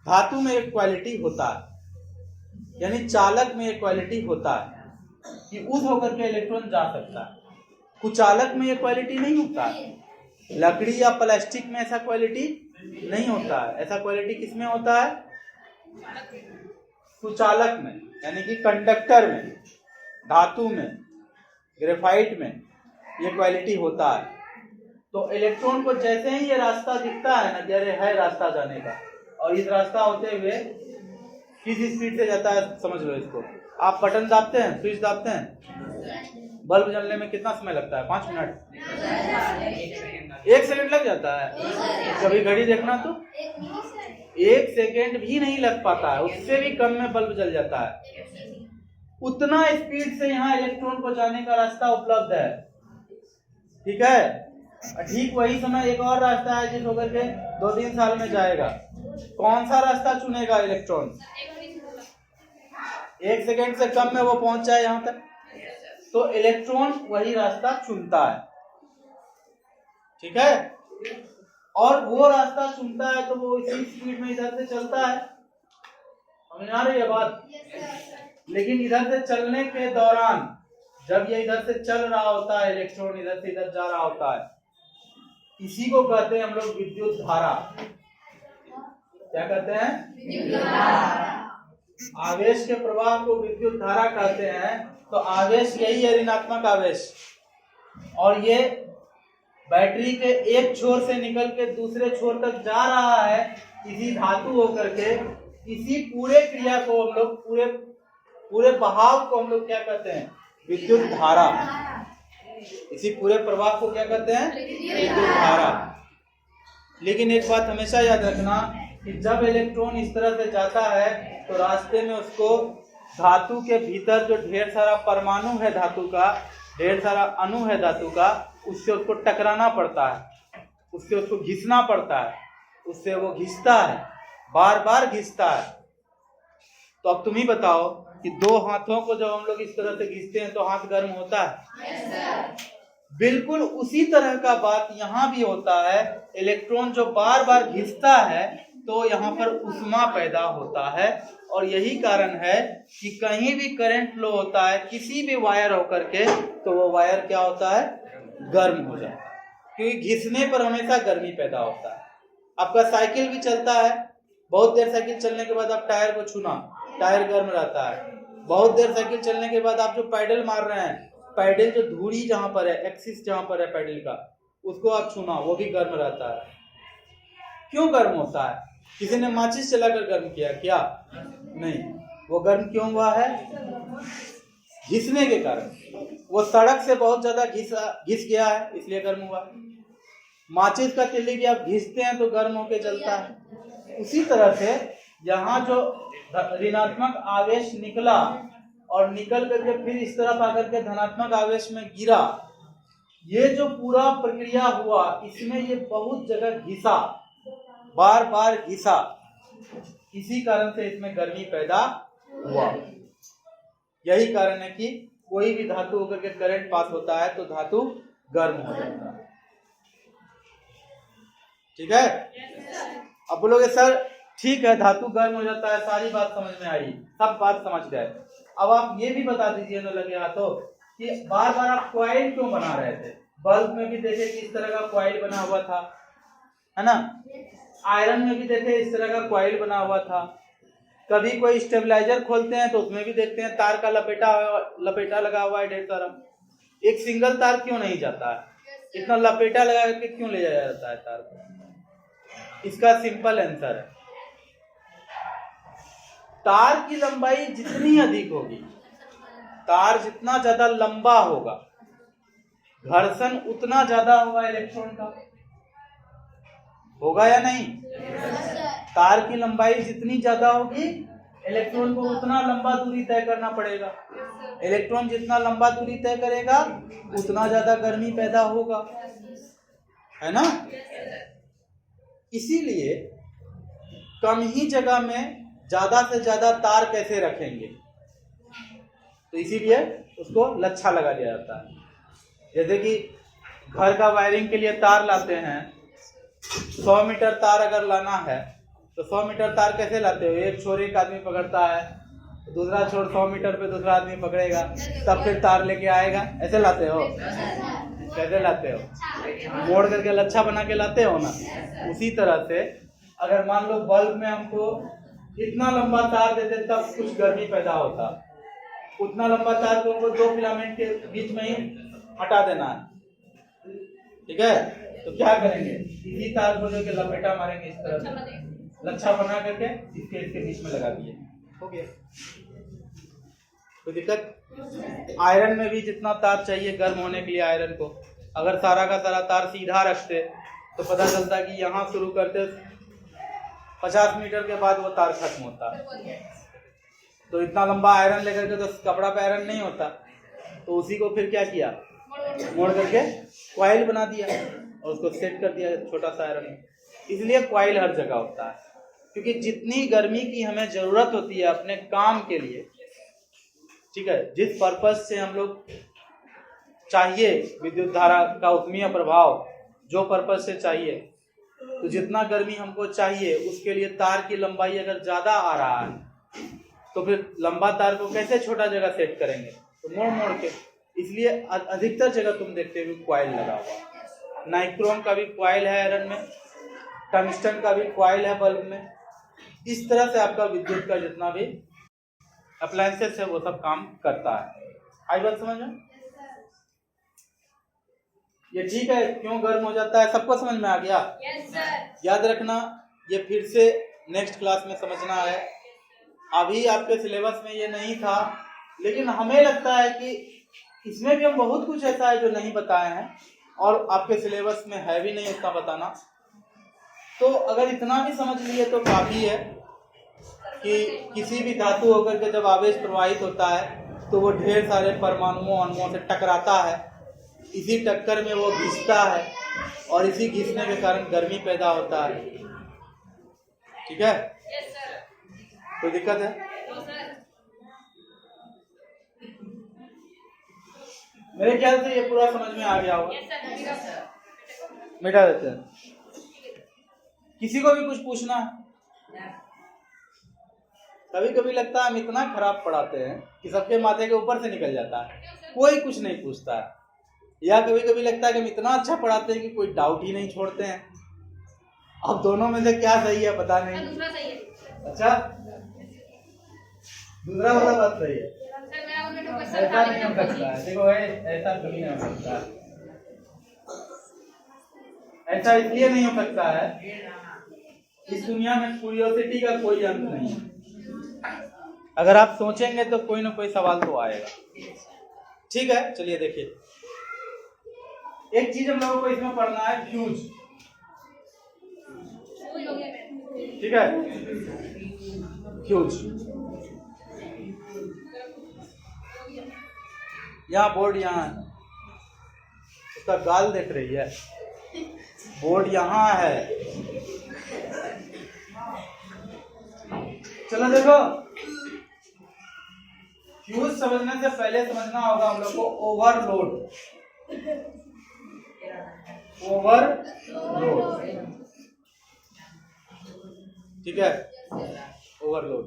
धातु में एक क्वालिटी होता है, यानी चालक में एक क्वालिटी होता है कि उस होकर के इलेक्ट्रॉन जा सकता है। कुचालक में ये क्वालिटी नहीं होता है, लकड़ी या प्लास्टिक में ऐसा क्वालिटी नहीं होता है। ऐसा क्वालिटी किसमें होता है? कुचालक में, यानी कि कंडक्टर में, धातु में, ग्रेफाइट में ये क्वालिटी होता है। तो इलेक्ट्रॉन को जैसे ही ये रास्ता दिखता है ना, जैसे है रास्ता जाने का, और इस रास्ता होते हुए किस स्पीड से जाता है समझ लो इसको। आप बटन दाबते हैं, स्विच दाबते हैं, बल्ब जलने में कितना समय लगता है? 5 मिनट, 1 सेकंड लग जाता है। कभी घड़ी देखना तो 1 सेकंड भी नहीं लग पाता है, उससे भी कम में बल्ब जल जाता है। उतना स्पीड से यहाँ इलेक्ट्रॉन को जाने का रास्ता उपलब्ध है, ठीक है। ठीक वही समय एक और रास्ता है जिस होकर के 2-3 साल में जाएगा। कौन सा रास्ता चुनेगा इलेक्ट्रॉन? 1 सेकंड से कम में वो पहुंच जाए यहाँ तक, तो इलेक्ट्रॉन वही रास्ता चुनता है, ठीक है। और वो रास्ता चुनता है तो वो इसी स्पीड में इधर से चलता है, समझ आ रही है बात? लेकिन इधर से चलने के दौरान, जब ये इधर से चल रहा होता है, इलेक्ट्रॉन इधर से इधर जा रहा होता है, इसी को कहते हैं हम लोग विद्युत धारा। क्या कहते हैं? विद्युत धारा। आवेश के प्रवाह को विद्युत धारा कहते हैं। तो आवेश यही है, ऋणात्मक आवेश, और ये बैटरी के एक छोर से निकल के दूसरे छोर तक जा रहा है, इसी धातु होकर के। इसी पूरे क्रिया को हम लोग, पूरे बहाव को हम लोग क्या कहते हैं? विद्युत धारा। इसी पूरे प्रवाह को क्या कहते हैं? विद्युत धारा। लेकिन एक बात हमेशा याद रखना कि जब इलेक्ट्रॉन इस तरह से जाता है तो रास्ते में उसको धातु के भीतर जो ढेर सारा परमाणु है धातु का, ढेर सारा अणु है धातु का, उससे उसको टकराना पड़ता है, उससे उसको घिसना पड़ता है, उससे वो घिसता है, बार बार घिसता है। तो अब तुम ही बताओ कि 2 हाथों को जब हम लोग इस तरह से घिसते हैं तो हाथ गर्म होता है? बिल्कुल उसी तरह का बात यहाँ भी होता है। इलेक्ट्रॉन जो बार बार घिसता है तो यहाँ पर उष्मा पैदा होता है, और यही कारण है कि कहीं भी करंट फ्लो होता है किसी भी वायर होकर के, तो वो वायर क्या होता है? गर्म हो जाता है, क्योंकि घिसने पर हमेशा गर्मी पैदा होता है। आपका साइकिल भी चलता है, बहुत देर साइकिल चलने के बाद आप टायर को छूना, टायर गर्म रहता है, बहुत देर साइकिल चलने के बाद आप जो पैडल मार रहे हैं, पैडल जो धुरी जहां पर है, एक्सिस जहां पर है पैडल का, उसको आप छूना, वो भी गर्म रहता है। क्यों गर्म होता है? किसी ने माचिस चलाकर गर्म किया क्या? नहीं। वो गर्म क्यों हुआ है? घिसने के कारण। वो सड़क से बहुत ज्यादा घिस गया है, इसलिए गर्म हुआ। माचिस का तिल्ली भी आप घिसते हैं तो गर्म होकर जलता है। उसी तरह से यहाँ जो ऋणात्मक आवेश निकला और निकल करके फिर इस तरफ आकर के धनात्मक आवेश में गिरा, ये जो पूरा प्रक्रिया हुआ, इसमें ये बहुत जगह घिसा, बार बार घिसा, इसी कारण से इसमें गर्मी पैदा हुआ। यही कारण है कि कोई भी धातु होकर के करंट पास होता है तो धातु गर्म हो जाता है। ठीक है? अब बोलोगे सर ठीक है, धातु गर्म हो जाता है, सारी बात समझ में आई, सब बात समझ गए। अब आप ये भी बता दीजिए ना लगे हाथों कि बार बार आप कॉइल क्यों बना रहे थे? बल्ब में भी देखे कि इस तरह का कॉइल बना हुआ था, है ना? आयरन में भी देखे इस तरह का कॉइल बना हुआ था। कभी कोई स्टेबलाइजर खोलते हैं तो उसमें भी देखते हैं तार का लपेटा लगा हुआ है ढेर सारा। एक सिंगल तार क्यों नहीं जाता है? इतना लपेटा लगा करके क्यों ले जाया जाता है तार को? इसका सिंपल आंसर है, तार की लंबाई जितनी अधिक होगी, तार जितना ज्यादा लंबा होगा, घर्षण उतना ज्यादा होगा इलेक्ट्रॉन का। होगा या नहीं? तार की लंबाई जितनी ज्यादा होगी, इलेक्ट्रॉन को उतना लंबा दूरी तय करना पड़ेगा। इलेक्ट्रॉन जितना लंबा दूरी तय करेगा उतना ज्यादा गर्मी पैदा होगा, है ना? इसीलिए कम ही जगह में ज्यादा से ज्यादा तार कैसे रखेंगे, तो इसीलिए उसको लच्छा लगा दिया जाता है। जैसे कि घर का वायरिंग के लिए तार लाते हैं, 100 मीटर तार अगर लाना है तो 100 मीटर तार कैसे लाते हो? एक छोर एक आदमी पकड़ता है, दूसरा छोर 100 मीटर पे दूसरा आदमी पकड़ेगा, तब फिर तार लेके आएगा। ऐसे लाते हो? कैसे लाते हो? मोड़ करके लच्छा बना के लाते हो ना। उसी तरह से अगर मान लो बल्ब में हमको इतना लंबा तार देते तब कुछ गर्मी पैदा होता, उतना लंबा तार को हमको 2 फिलामेंट के बीच में ही हटा देना है। ठीक है? तो क्या करेंगे? इसी तार को लेकर लपेटा मारेंगे, इस तरह से लच्छा बना करके इसके बीच में लगा दिए, हो गया। कोई दिक्कत? आयरन में भी जितना तार चाहिए गर्म होने के लिए आयरन को, अगर सारा का सारा तार सीधा रखते तो पता चलता कि यहाँ शुरू करते 50 मीटर के बाद वो तार खत्म होता। तो इतना लंबा आयरन लेकर के तो कपड़ा पे आयरन नहीं होता, तो उसी को फिर क्या किया? मोड़ करके कॉइल बना दिया और उसको सेट कर दिया छोटा सा आयरन में। इसलिए कॉइल हर जगह होता है, क्योंकि जितनी गर्मी की हमें जरूरत होती है अपने काम के लिए, ठीक है, जिस पर्पज से हम लोग चाहिए विद्युत धारा का उत्मीय प्रभाव, जो पर्पज से चाहिए, तो जितना गर्मी हमको चाहिए उसके लिए तार की लंबाई अगर ज्यादा आ रहा है तो फिर लंबा तार को कैसे छोटा जगह सेट करेंगे? तो मोड़ मोड़ के। इसलिए अधिकतर जगह तुम देखते हो क्वाइल लगा हुआ। नाइक्रोम का भी क्वाइल है आयरन में, टंगस्टन का भी क्वाइल है बल्ब में। इस तरह से आपका विद्युत का जितना भी अप्लायंसेस है वो सब काम करता है। आई बात समझ में? ये ठीक है? क्यों गर्म हो जाता है सबको समझ में आ गया? yes, sir. याद रखना, ये फिर से नेक्स्ट क्लास में समझना है। अभी आपके सिलेबस में ये नहीं था, लेकिन हमें लगता है कि इसमें भी हम बहुत कुछ ऐसा है जो नहीं बताए हैं और आपके सिलेबस में है भी नहीं उतना बताना। तो अगर इतना भी समझ लिए तो काफी है कि किसी भी धातु होकर के जब आवेश प्रवाहित होता है तो वो ढेर सारे परमाणुओं अणुओं से टकराता है, इसी टक्कर में वो घिसता है और इसी घिसने के कारण गर्मी पैदा होता है। ठीक है? yes, कोई दिक्कत है? no, मेरे ख्याल से ये पूरा समझ में आ गया होगा। yes, मिटा देते हैं। किसी को भी कुछ पूछना है? कभी कभी लगता है हम इतना खराब पढ़ाते हैं कि सबके माथे के ऊपर से निकल जाता है, कोई कुछ नहीं पूछता है। या कभी कभी लगता है कि हम इतना अच्छा पढ़ाते हैं कि कोई डाउट ही नहीं छोड़ते हैं। अब दोनों में से क्या सही है पता नहीं। अच्छा, दूसरा वाला बात सही है, ऐसा नहीं हो सकता है। देखो ऐसा कभी नहीं हो सकता, ऐसा इसलिए नहीं हो सकता है, इस दुनिया में क्यूरियोसिटी का कोई अंत नहीं है। अगर आप सोचेंगे तो कोई ना कोई सवाल तो आएगा। ठीक है, चलिए देखिए, एक चीज हम लोगों को इसमें पढ़ना है, फ्यूज। ठीक है, फ्यूज। यहाँ बोर्ड यहाँ है, उसका गाल देख रही है, बोर्ड यहाँ है। चलो देखो, फ्यूज समझने से पहले समझना होगा हम लोग को ओवरलोड। ओवरलोड, ठीक है, ओवरलोड।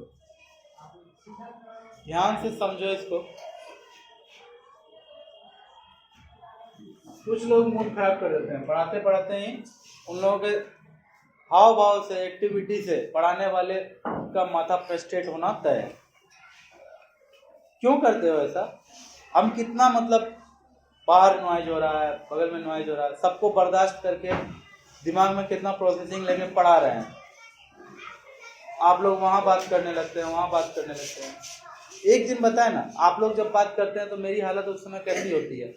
ध्यान से समझो इसको। कुछ लोग मूड खराब कर देते हैं, पढ़ाते पढ़ाते ही उन लोगों के हाव भाव से, एक्टिविटी से पढ़ाने वाले का माथा फ्रस्ट्रेट होना तय है। क्यों करते हो ऐसा? हम कितना मतलब बाहर नॉइज हो रहा है, बगल में नॉइज हो रहा है, सबको बर्दाश्त करके दिमाग में कितना प्रोसेसिंग लेके पढ़ा रहे हैं। आप लोग वहाँ बात करने लगते हैं, वहाँ बात करने लगते हैं। एक दिन बताए ना, आप लोग जब बात करते हैं तो मेरी हालत उस समय कैसी होती है।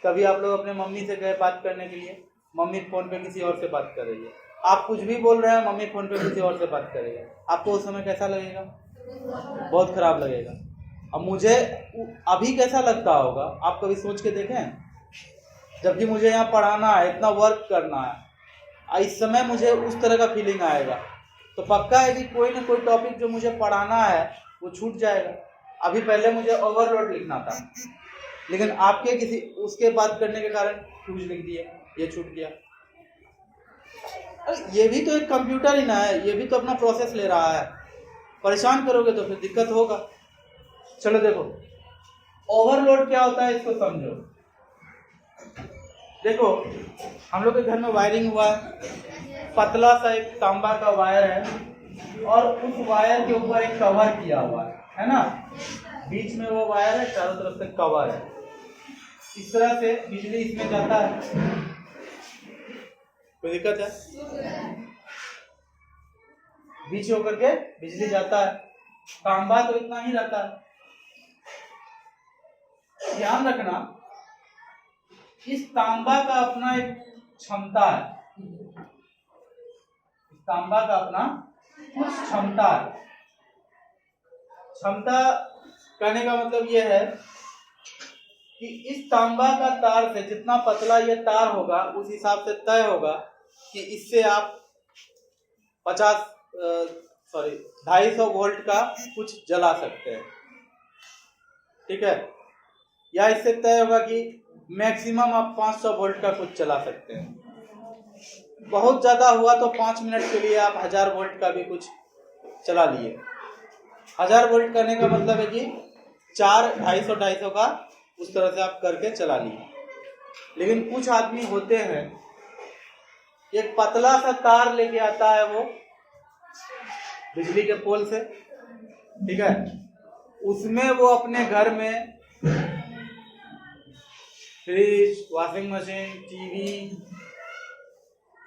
कभी आप लोग अपने मम्मी से गए बात करने के लिए, मम्मी फोन पे किसी और से बात कर रही है, आप कुछ भी बोल रहे हैं, मम्मी फोन पे किसी और से बात कर रही है, आपको उस समय कैसा लगेगा? बहुत खराब लगेगा। अब मुझे अभी कैसा लगता होगा, आप कभी सोच के देखें? जबकि मुझे यहाँ पढ़ाना है, इतना वर्क करना है, इस समय मुझे उस तरह का फीलिंग आएगा, तो पक्का है कि कोई ना कोई टॉपिक जो मुझे पढ़ाना है वो छूट जाएगा। अभी पहले मुझे ओवरलोड लिखना था, लेकिन आपके किसी उसके बात करने के कारण फ्यूज लिख दिए, ये छूट गया। ये भी तो एक कंप्यूटर ही ना है, ये भी तो अपना प्रोसेस ले रहा है। परेशान करोगे तो फिर दिक्कत होगा। चलो देखो, ओवरलोड क्या होता है इसको समझो। देखो, हम लोग के घर में वायरिंग हुआ है, पतला सा एक तांबा का वायर है और उस वायर के ऊपर एक कवर किया हुआ है ना, बीच में वो वायर है, चारों तरफ से कवर है। इस तरह से बिजली इसमें जाता है, कोई दिक्कत है? बीच होकर के बिजली जाता है, तांबा तो इतना ही रहता है। ध्यान रखना, इस तांबा का अपना एक क्षमता है, इस तांबा का अपना कुछ क्षमता है। क्षमता कहने का मतलब यह है कि इस तांबा का तार से जितना पतला ये तार होगा उस हिसाब से तय होगा कि इससे आप 250 वोल्ट का कुछ जला सकते हैं। ठीक है, या इससे तय होगा कि मैक्सिमम आप 500 वोल्ट का कुछ चला सकते हैं। बहुत ज्यादा हुआ तो 5 मिनट के लिए आप 1000 वोल्ट का भी कुछ चला लिए। 1000 वोल्ट करने का मतलब है कि 250 का उस तरह से आप करके चला लिए। लेकिन कुछ आदमी होते हैं, एक पतला सा तार लेके आता है वो बिजली के पोल से, ठीक है, उसमें वो अपने घर में फ्रिज, वॉशिंग मशीन, टीवी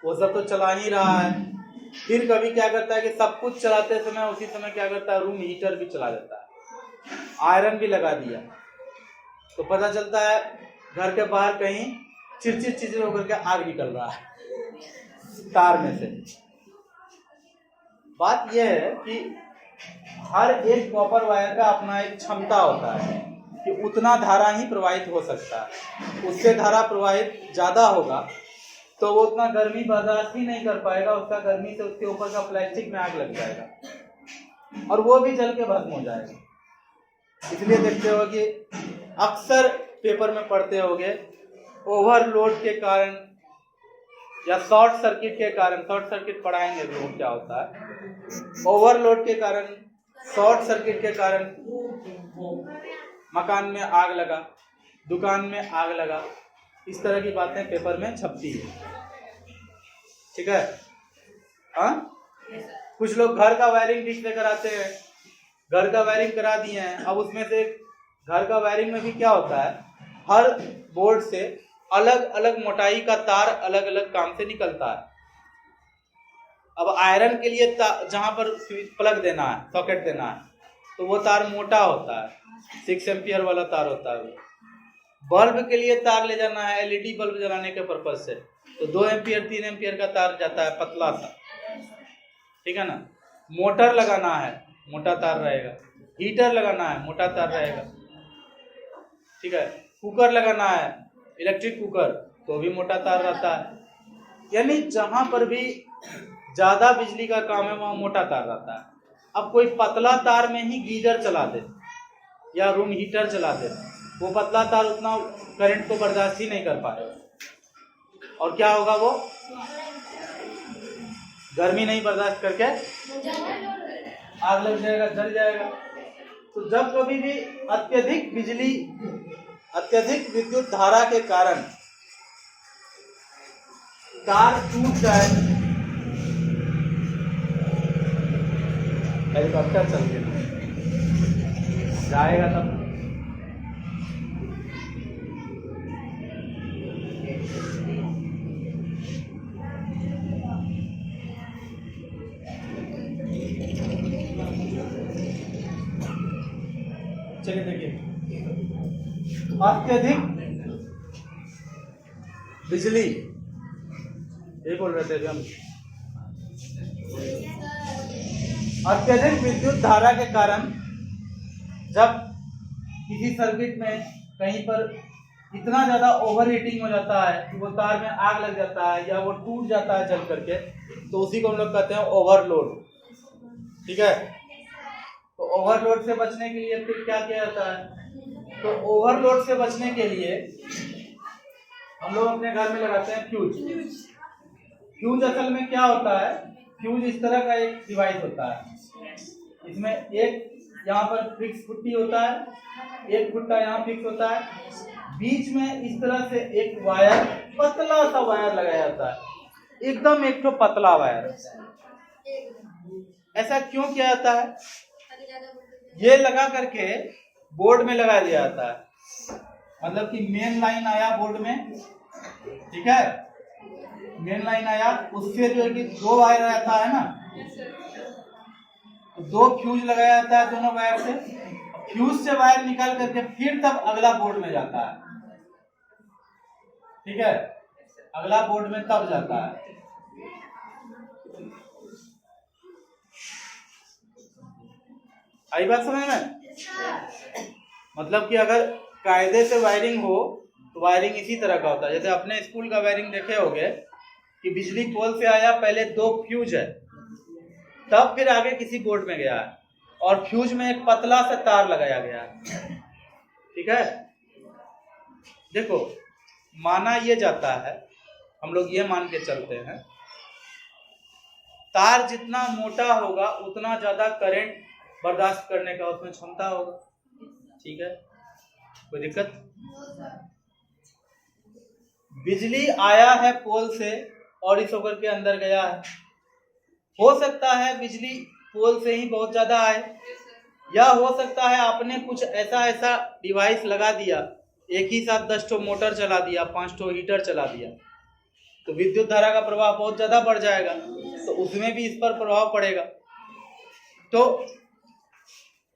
वो सब तो चला ही रहा है। फिर कभी क्या करता है कि सब कुछ चलाते समय उसी समय क्या करता है, रूम हीटर भी चला देता है, आयरन भी लगा दिया, तो पता चलता है घर के बाहर कहीं चिरचिर होकर के आग निकल रहा है तार में से। बात यह है कि हर एक कॉपर वायर का अपना एक क्षमता होता है कि उतना धारा ही प्रवाहित हो सकता है। उससे धारा प्रवाहित ज्यादा होगा तो वो उतना गर्मी बर्दाश्त ही नहीं कर पाएगा, उसका गर्मी से उसके ऊपर का प्लास्टिक में आग लग जाएगा और वो भी जल के भस्म हो जाएगा। इसलिए देखते हो कि अक्सर पेपर में पढ़ते होगे, ओवरलोड के कारण या शॉर्ट सर्किट के कारण, शॉर्ट सर्किट पढ़ाएंगे वो क्या होता है, ओवरलोड के कारण, शॉर्ट सर्किट के कारण मकान में आग लगा, दुकान में आग लगा, इस तरह की बातें पेपर में छपती है। ठीक है, हाँ, कुछ लोग घर का वायरिंग ठीक लेकर आते हैं, घर का वायरिंग करा दिए हैं। अब उसमें से घर का वायरिंग में भी क्या होता है, हर बोर्ड से अलग अलग मोटाई का तार अलग अलग काम से निकलता है। अब आयरन के लिए जहां पर प्लग देना है, सॉकेट देना है, तो वो तार मोटा होता है, 6 एम्पियर वाला तार होता है। बल्ब के लिए तार ले जाना है, एलईडी बल्ब जलाने के पर्पज से, तो 2 एम्पियर 3 एम्पियर का तार जाता है, पतला सा, ठीक है ना। मोटर लगाना है, मोटा तार रहेगा। हीटर लगाना है, मोटा तार रहेगा, ठीक है। कुकर लगाना है, इलेक्ट्रिक कुकर, तो भी मोटा तार रहता है। यानी जहां पर भी ज्यादा बिजली का काम है वहां मोटा तार रहता है। अब कोई पतला तार में ही गीजर चला दे या रूम हीटर चला दे, वो पतला तार उतना करंट को बर्दाश्त ही नहीं कर पाएगा, और क्या होगा, वो गर्मी नहीं बर्दाश्त करके आग लग जाएगा, जल जाएगा। तो जब कभी भी अत्यधिक विद्युत धारा के कारण तार टूट जाए, हेलीकॉप्टर चल के जाएगा तब चलिए देखिए, अत्यधिक बिजली, ये बोल रहे थे अभी हम, अत्यधिक विद्युत धारा के कारण जब किसी सर्किट में कहीं पर इतना ज्यादा ओवर हीटिंग हो जाता है कि वो तार में आग लग जाता है या वो टूट जाता है जल करके, तो उसी को हम लोग कहते हैं ओवरलोड, ठीक है। तो ओवरलोड से बचने के लिए फिर क्या किया जाता है, तो ओवरलोड से बचने के लिए हम लोग अपने घर में लगाते हैं फ्यूज। फ्यूज असल में क्या होता है, फ्यूज इस तरह का एक डिवाइस होता है, इसमें एक यहाँ पर फिक्स पुट्टी होता है, एक फुट्टा यहाँ फिक्स होता है, बीच में इस तरह से एक वायर, पतला सा वायर लगाया जाता है, एकदम एक तो पतला वायर। ऐसा क्यों किया जाता है, ये लगा करके बोर्ड में लगा दिया जाता है, मतलब कि मेन लाइन आया बोर्ड में, ठीक है, मेन लाइन आया, उससे जो है कि 2 वायर रहता है ना, तो 2 फ्यूज लगाया जाता है दोनों वायर से, फ्यूज से वायर निकाल करके फिर तब अगला बोर्ड में जाता है, ठीक है, अगला बोर्ड में तब जाता है। आई बात समझ में? मतलब कि अगर कायदे से वायरिंग हो तो वायरिंग इसी तरह का होता है। जैसे अपने स्कूल का वायरिंग देखे होंगे कि बिजली पोल से आया, पहले 2 फ्यूज है, तब फिर आगे किसी बोर्ड में गया है, और फ्यूज में एक पतला सा तार लगाया गया है, ठीक है। देखो, माना ये जाता है, हम लोग ये मान के चलते हैं, तार जितना मोटा होगा उतना ज्यादा करंट बर्दाश्त करने का उसमें क्षमता होगा, ठीक है, कोई दिक्कत। बिजली आया है पोल से और इस होकर के अंदर गया है, हो सकता है बिजली पोल से ही बहुत ज्यादा आए, या हो सकता है आपने कुछ ऐसा डिवाइस लगा दिया, एक ही साथ 10 ठो मोटर चला दिया, 5 ठो हीटर चला दिया, तो विद्युत धारा का प्रभाव बहुत ज्यादा बढ़ जाएगा, तो उसमें भी इस पर प्रभाव पड़ेगा। तो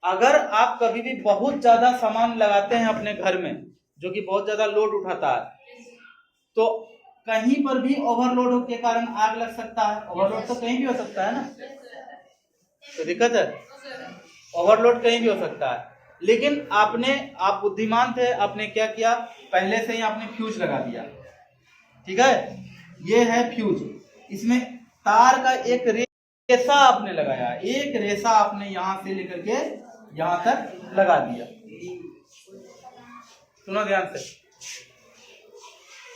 अगर आप कभी भी बहुत ज्यादा सामान लगाते हैं अपने घर में जो कि बहुत ज्यादा लोड उठाता है, तो कहीं पर भी ओवरलोड के कारण आग लग सकता है। ओवरलोड तो कहीं भी हो सकता है ना, तो दिक्कत है, ओवरलोड कहीं भी हो सकता है। लेकिन आप बुद्धिमान थे, आपने क्या किया, पहले से ही आपने फ्यूज लगा दिया, ठीक है, ये है फ्यूज, इसमें तार का एक रेशा आपने लगाया, एक रेशा आपने यहां से लेकर के यहां तक लगा दिया। सुनो ध्यान से,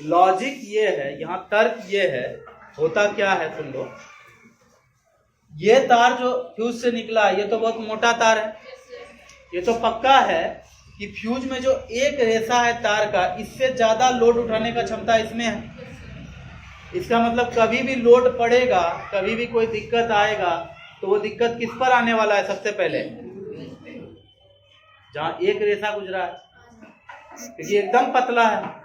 लॉजिक ये है, यहाँ तर्क ये है, होता क्या है सुन लो। ये तार जो फ्यूज से निकला, ये तो बहुत मोटा तार है, ये तो पक्का है कि फ्यूज में जो एक रेशा है तार का, इससे ज्यादा लोड उठाने का क्षमता इसमें है। इसका मतलब कभी भी लोड पड़ेगा, कभी भी कोई दिक्कत आएगा, तो वो दिक्कत किस पर आने वाला है, सबसे पहले जहाँ एक रेशा गुजरा है, क्योंकि एकदम पतला है।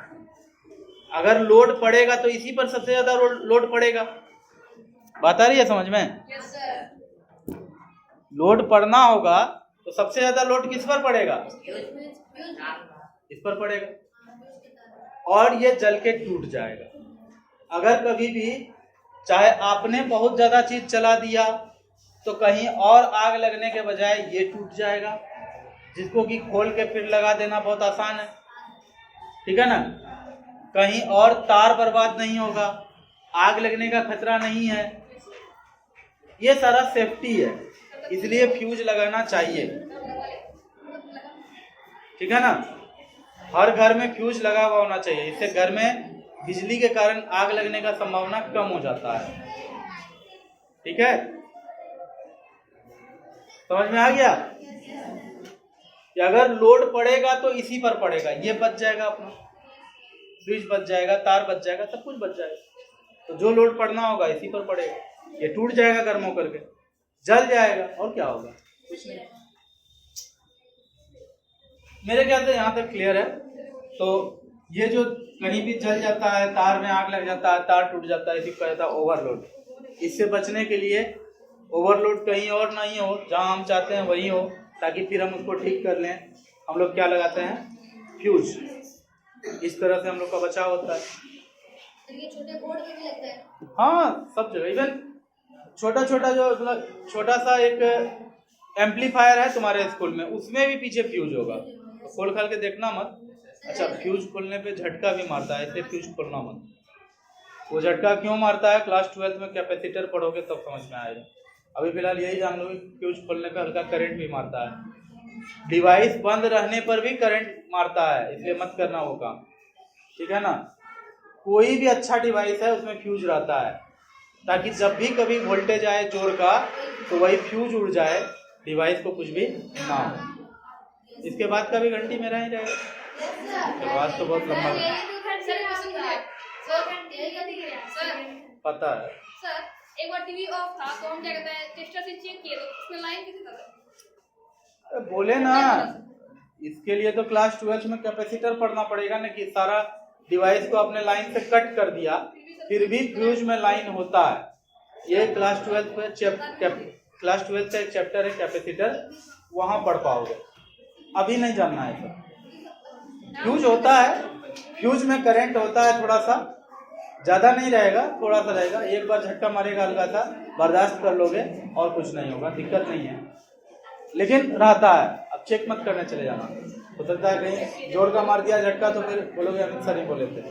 अगर लोड पड़ेगा तो इसी पर सबसे ज्यादा लोड पड़ेगा। बात आ रही है समझ में? Yes sir. लोड पड़ना होगा तो सबसे ज्यादा लोड किस पर पड़ेगा? इस पर पड़ेगा, और ये जल के टूट जाएगा। अगर कभी भी चाहे आपने बहुत ज्यादा चीज चला दिया तो कहीं और आग लगने के बजाय ये टूट जाएगा, जिसको कि खोल के फिर लगा देना बहुत आसान है, ठीक है ना। कहीं और तार बर्बाद नहीं होगा, आग लगने का खतरा नहीं है। ये सारा सेफ्टी है, इसलिए फ्यूज लगाना चाहिए, ठीक है ना। हर घर में फ्यूज लगा हुआ होना चाहिए, इससे घर में बिजली के कारण आग लगने का संभावना कम हो जाता है, ठीक है। समझ में आ गया कि अगर लोड पड़ेगा तो इसी पर पड़ेगा, ये बच जाएगा अपना, स्विच बच जाएगा, तार बच जाएगा, सब कुछ बच जाएगा। तो जो लोड पड़ना होगा इसी पर पड़ेगा, ये टूट जाएगा गर्म होकर के, जल जाएगा, और क्या होगा, कुछ नहीं। मेरे ख्याल से यहाँ तक क्लियर है। तो ये जो कहीं भी जल जाता है, तार में आग लग जाता है, तार टूट जाता है, इसी को कहता है ओवरलोड। इससे बचने के लिए ओवरलोड कहीं और नहीं हो, जहाँ हम चाहते हैं वही हो, ताकि फिर हम उसको ठीक कर लें। हम लोग क्या लगाते हैं? फ्यूज। इस तरह से हम लोग का बचाव होता है। ये छोटे बोर्ड पे भी लगता है? हाँ, सब जगह। इवन छोटा छोटा जो मतलब छोटा सा एक एम्पलीफायर है तुम्हारे स्कूल में, उसमें भी पीछे फ्यूज होगा, तो खोल खाल के देखना मत। अच्छा, फ्यूज खोलने पे झटका भी मारता है, इसलिए फ्यूज खोलना मत। वो झटका क्यों मारता है, क्लास 12 में कैपेसिटर पढ़ोगे तब समझ में आएगा। अभी फिलहाल यही जान लो कि फ्यूज खोलने पे हल्का करंट भी मारता है। डिवाइस बंद रहने पर भी करंट मारता है, इसलिए मत करना वो काम, ठीक है ना। कोई भी अच्छा डिवाइस है उसमें फ्यूज रहता है, ताकि जब भी कभी वोल्टेज आए जोर का तो वही फ्यूज उड़ जाए, डिवाइस को कुछ भी ना हो। इसके बाद का भी घंटी मेरा ही रहेगा, इसके बाद तो बहुत लंबा पता है। सर एक बार टीवी ऑफ था तो हम क्या कहते हैं टेस्टर से चेक किए तो उसमें लाइन किसी तरह। अरे बोले ना, इसके लिए तो क्लास 12 में कैपेसिटर पढ़ना पड़ेगा ना, कि सारा डिवाइस को अपने लाइन से कट कर दिया, फिर भी फ्यूज में लाइन होता है। ये क्लास 12 क्लास 12 का एक चैप्टर है कैपेसिटर, वहां पढ़ पाओगे, अभी नहीं जानना है सर। फ्यूज होता है, फ्यूज में करंट होता है, थोड़ा सा, ज्यादा नहीं रहेगा, थोड़ा सा रहेगा। एक बार झटका मारेगा हल्का सा, बर्दाश्त कर लोगे और कुछ नहीं होगा, दिक्कत नहीं है, लेकिन रहता है। अब चेक मत करने चले जाना, हो सकता है कहीं जोर का मार दिया झटका तो फिर बोलोगे अमित सर ही बोले थे,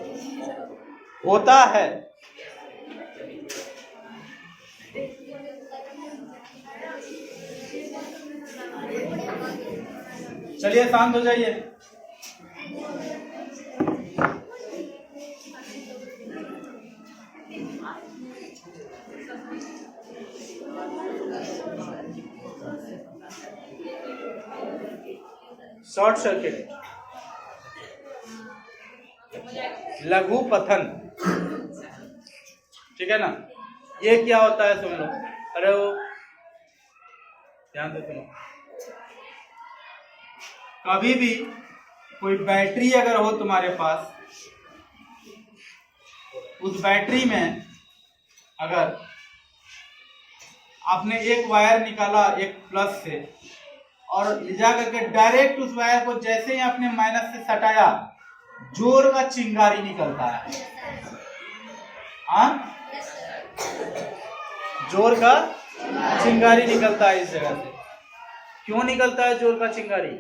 होता है। चलिए शांत हो जाइए। शॉर्ट सर्किट, लघु पतन, ठीक है ना। ये क्या होता है सुन लो, अरे वो ध्यान से सुनो। कभी भी कोई बैटरी अगर हो तुम्हारे पास, उस बैटरी में अगर आपने एक वायर निकाला एक प्लस से और ले जा करके डायरेक्ट उस वायर को जैसे ही आपने माइनस से सटाया, जोर का चिंगारी निकलता है। हाँ, जोर का चिंगारी निकलता है इस जगह से। क्यों निकलता है जोर का चिंगारी?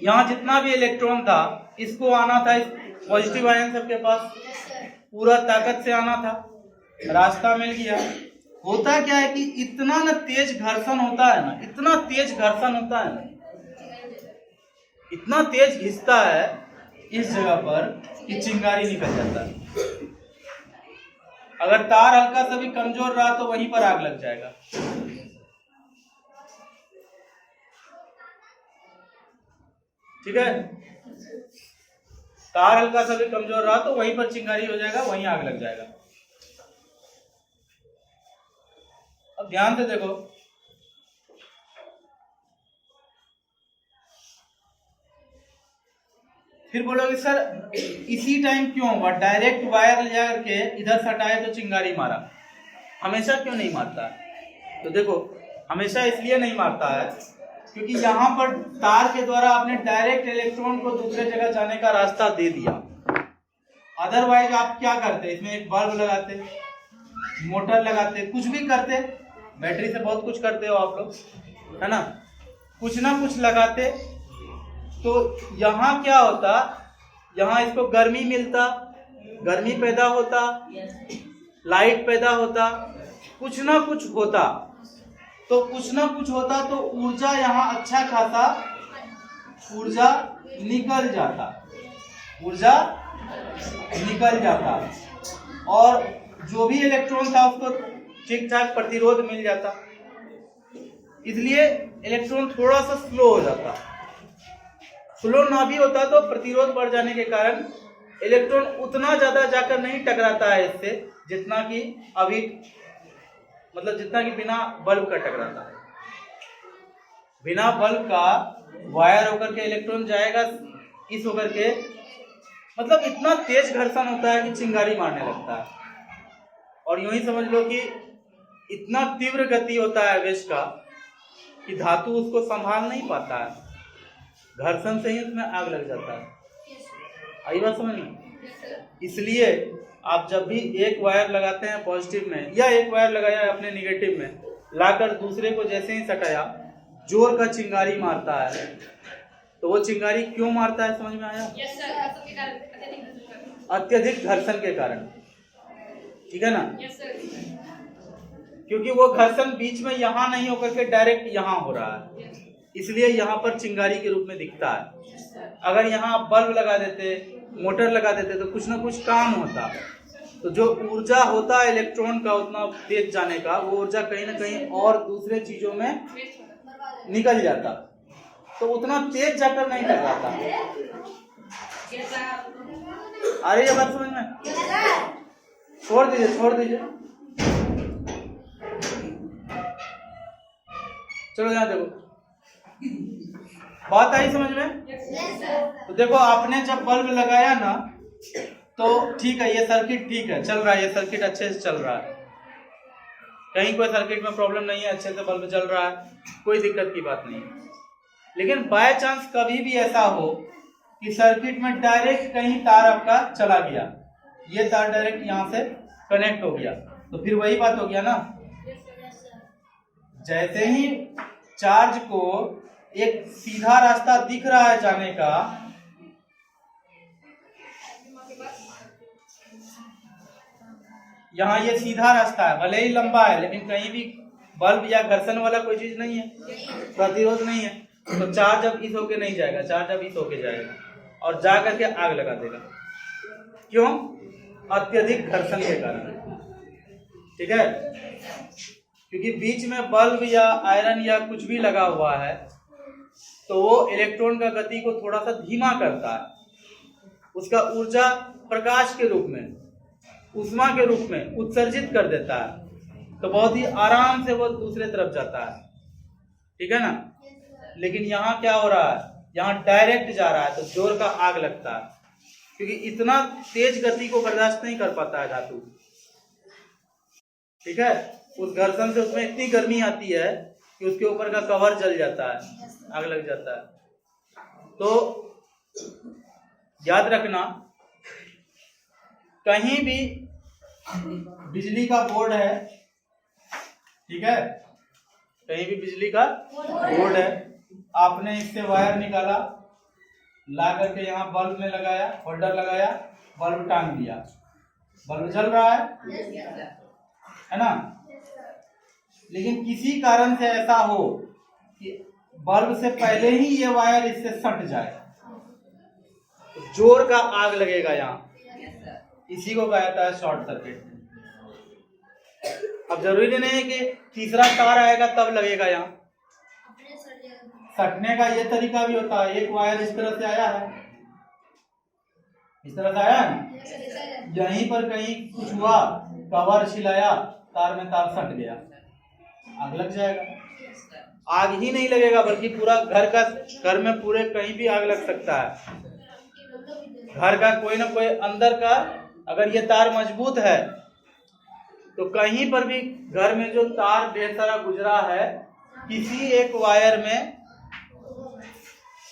यहाँ जितना भी इलेक्ट्रॉन था, इसको आना था, इस पॉजिटिव आयन सबके पास पूरा ताकत से आना था, रास्ता मिल गया। होता क्या है कि इतना ना तेज घर्षण होता है ना, इतना तेज घर्षण होता है ना, इतना तेज घिसता है इस जगह पर कि चिंगारी निकल जाता है। अगर तार हल्का सा भी कमजोर रहा तो वहीं पर आग लग जाएगा। ठीक है, तार हल्का सा भी कमजोर रहा तो वहीं पर चिंगारी हो जाएगा, वहीं आग लग जाएगा। अब ध्यान से देखो, फिर बोलोगे सर इसी टाइम क्यों हुआ, डायरेक्ट वायर ले करके इधर सटाए तो चिंगारी मारा, हमेशा क्यों नहीं मारता है? तो देखो हमेशा इसलिए नहीं मारता है क्योंकि यहाँ पर तार के द्वारा आपने डायरेक्ट इलेक्ट्रॉन को दूसरे जगह जाने का रास्ता दे दिया। अदरवाइज आप क्या करते, इसमें एक बल्ब लगाते, मोटर लगाते, कुछ भी करते, बैटरी से बहुत कुछ करते हो आप लोग, है ना, कुछ ना कुछ लगाते, तो यहाँ क्या होता, यहाँ इसको गर्मी मिलता, गर्मी पैदा होता, लाइट पैदा होता, कुछ ना कुछ होता, तो कुछ ना कुछ होता तो ऊर्जा यहाँ अच्छा खासा ऊर्जा निकल जाता, ऊर्जा निकल जाता, और जो भी इलेक्ट्रॉन था उसको ठीक ठाक प्रतिरोध मिल जाता, इसलिए इलेक्ट्रॉन थोड़ा सा स्लो हो जाता। स्लो ना भी होता तो प्रतिरोध बढ़ जाने के कारण इलेक्ट्रॉन उतना ज्यादा जाकर नहीं टकराता है इससे, जितना कि अभी मतलब जितना कि बिना बल्ब का टकराता है। बिना बल्ब का वायर होकर के इलेक्ट्रॉन जाएगा इस होकर के, मतलब इतना तेज घर्षण होता है कि चिंगारी मारने लगता है। और यूं ही समझ लो कि इतना तीव्र गति होता है वेश का कि धातु उसको संभाल नहीं पाता है, घर्षण से ही उसमें आग लग जाता है। आई बात समझ में? इसलिए आप जब भी एक वायर लगाते हैं पॉजिटिव में, या एक वायर लगाया है अपने निगेटिव में, लाकर दूसरे को जैसे ही सटाया जोर का चिंगारी मारता है, तो वो चिंगारी क्यों मारता है समझ में आया? अत्यधिक घर्षण के कारण, ठीक है ना? क्योंकि वो घर्षण बीच में यहाँ नहीं होकर के डायरेक्ट यहाँ हो रहा है, इसलिए यहाँ पर चिंगारी के रूप में दिखता है। अगर यहाँ आप बल्ब लगा देते, मोटर लगा देते तो कुछ ना कुछ काम होता, तो जो ऊर्जा होता है इलेक्ट्रॉन का उतना तेज जाने का, वो ऊर्जा कहीं ना कहीं और दूसरे चीजों में निकल जाता, तो उतना तेज जाकर नहीं टकराता। आ रही है बात समझ में? छोड़ दीजिए, छोड़ दीजिए, चलो यहाँ देखो, बात आई समझ में? तो देखो आपने जब बल्ब लगाया ना, तो ठीक है, ये सर्किट ठीक है, चल रहा है, ये सर्किट अच्छे से चल रहा है, कहीं कोई सर्किट में प्रॉब्लम नहीं है, अच्छे से बल्ब चल रहा है, कोई दिक्कत की बात नहीं है। लेकिन बाय चांस कभी भी ऐसा हो कि सर्किट में डायरेक्ट कहीं तार आपका चला गया, ये तार डायरेक्ट यहाँ से कनेक्ट हो गया, तो फिर वही बात हो गया ना, जैसे ही चार्ज को एक सीधा रास्ता दिख रहा है जाने का, यहाँ ये सीधा रास्ता है, भले ही लंबा है, लेकिन कहीं भी बल्ब या घर्षण वाला कोई चीज नहीं है, प्रतिरोध नहीं है, तो चार्ज अब इस होके नहीं जाएगा, चार्ज अब इस होके जाएगा और जा करके आग लगा देगा। क्यों? अत्यधिक घर्षण के कारण, ठीक है? क्योंकि बीच में बल्ब या आयरन या कुछ भी लगा हुआ है, तो वो इलेक्ट्रॉन का गति को थोड़ा सा धीमा करता है, उसका ऊर्जा प्रकाश के रूप में, उष्मा के रूप में उत्सर्जित कर देता है, तो बहुत ही आराम से वो दूसरे तरफ जाता है, ठीक है ना? लेकिन यहाँ क्या हो रहा है, यहाँ डायरेक्ट जा रहा है, तो जोर का आग लगता है, क्योंकि इतना तेज गति को बर्दाश्त नहीं कर पाता है धातु, ठीक है? उस घर्षण से उसमें इतनी गर्मी आती है कि उसके ऊपर का कवर जल जाता है, आग लग जाता है। तो याद रखना, कहीं भी बिजली का बोर्ड है, ठीक है, कहीं भी बिजली का बोर्ड है, आपने इससे वायर निकाला, ला करके यहाँ बल्ब में लगाया, होल्डर लगाया, बल्ब टांग दिया, बल्ब जल रहा है ना? लेकिन किसी कारण से ऐसा हो कि बल्ब से पहले ही ये वायर इससे सट जाए, तो जोर का आग लगेगा यहाँ, इसी को कहा जाता है शॉर्ट सर्किट। अब जरूरी नहीं है कि तीसरा तार आएगा तब लगेगा यहाँ, सटने का ये तरीका भी होता है, एक वायर इस तरह से आया है, इस तरह से आया है, यहीं पर कहीं कुछ हुआ, कवर छिलाया, तार में तार सट गया, आग लग जाएगा। आग ही नहीं लगेगा बल्कि पूरा घर में पूरे कहीं भी आग लग सकता है, घर का कोई ना कोई अंदर का अगर ये तार मजबूत है तो कहीं पर भी घर में जो तार ढेर सारा गुजरा है, किसी एक वायर में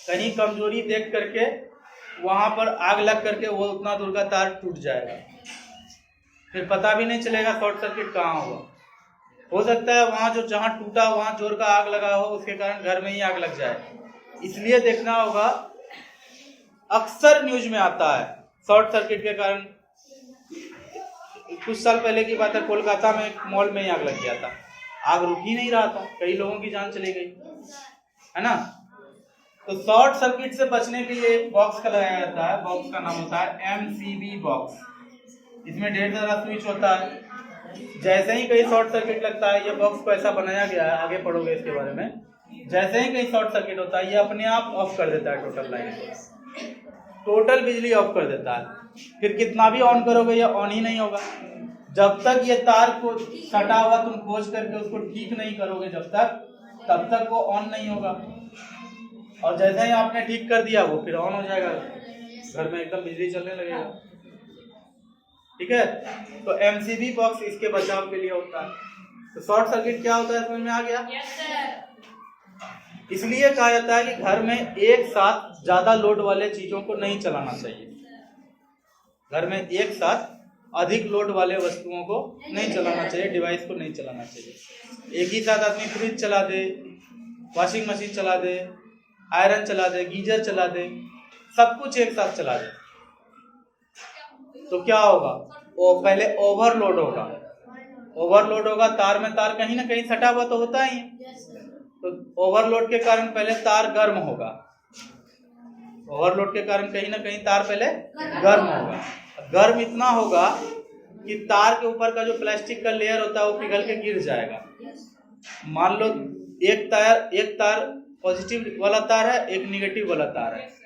कहीं कमजोरी देख करके वहां पर आग लग करके वो उतना दूर का तार टूट जाएगा, फिर पता भी नहीं चलेगा शॉर्ट सर्किट कहाँ हुआ। हो सकता है वहां जो जहां टूटा वहां जोर का आग लगा हो, उसके कारण घर में ही आग लग जाए। इसलिए देखना होगा, अक्सर न्यूज में आता है शॉर्ट सर्किट के कारण। कुछ साल पहले की बात है, कोलकाता में एक मॉल में ही आग लग गया था, आग रुक ही नहीं रहा था, कई लोगों की जान चली गई, है ना। तो शॉर्ट सर्किट से बचने के लिए एक बॉक्स का लगाया जाता है, बॉक्स का नाम होता है MCB बॉक्स। इसमें ढेर सारा स्विच होता है, जैसे ही कहीं शॉर्ट सर्किट लगता है, ये बॉक्स को ऐसा बनाया गया है, आगे पढ़ोगे इसके बारे में, जैसे ही कहीं शॉर्ट सर्किट होता है ये अपने आप ऑफ कर देता है टोटल लाइन को, टोटल बिजली ऑफ कर देता है। फिर कितना भी ऑन करोगे ये ऑन ही नहीं होगा, जब तक ये तार को सटा हुआ तुम खोज करके उसको ठीक नहीं करोगे, जब तक तब तक वो ऑन नहीं होगा। और जैसे ही आपने ठीक कर दिया वो फिर ऑन हो जाएगा, घर में एकदम बिजली चलने लगेगा। ठीक है, तो MCB बॉक्स इसके बचाव के लिए होता है। तो शॉर्ट सर्किट क्या होता है समझ में आ गया? इसलिए कहा जाता है कि घर में एक साथ ज्यादा लोड वाले चीजों को नहीं चलाना चाहिए। घर में एक साथ अधिक लोड वाले वस्तुओं को नहीं चलाना चाहिए, डिवाइस को नहीं चलाना चाहिए। एक ही साथ आदमी फ्रिज चला दे, वॉशिंग मशीन चला दे, आयरन चला दे, गीजर चला दे, सब कुछ एक साथ चला दे तो क्या होगा? वो पहले ओवरलोड होगा। ओवरलोड होगा, तार में तार कहीं ना कहीं सटा हुआ तो होता ही है, तो ओवरलोड के कारण पहले तार गर्म होगा। ओवरलोड के कारण कहीं ना कहीं तार पहले गर्म होगा। गर्म इतना होगा कि तार के ऊपर का जो प्लास्टिक का लेयर होता है वो पिघल के गिर जाएगा। मान लो एक तार पॉजिटिव वाला तार है, एक निगेटिव वाला तार है,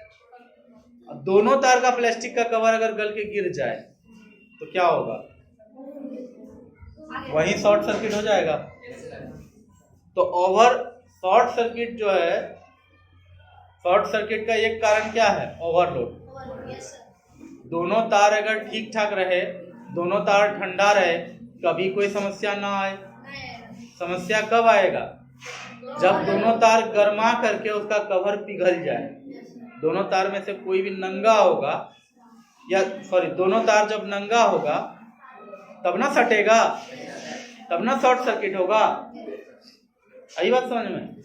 दोनों तार का प्लास्टिक का कवर अगर गल के गिर जाए तो क्या होगा? वही शॉर्ट सर्किट हो जाएगा। तो शॉर्ट सर्किट जो है, शॉर्ट सर्किट का एक कारण क्या है? ओवरलोड। दोनों तार अगर ठीक ठाक रहे, दोनों तार ठंडा रहे, कभी कोई समस्या ना आए। समस्या कब आएगा? जब दोनों तार गर्मा करके उसका कवर पिघल जाए। दोनों तार में से कोई भी नंगा होगा, या सॉरी, दोनों तार जब नंगा होगा तब ना सटेगा, तब ना शॉर्ट सर्किट होगा। आई बात समझ में?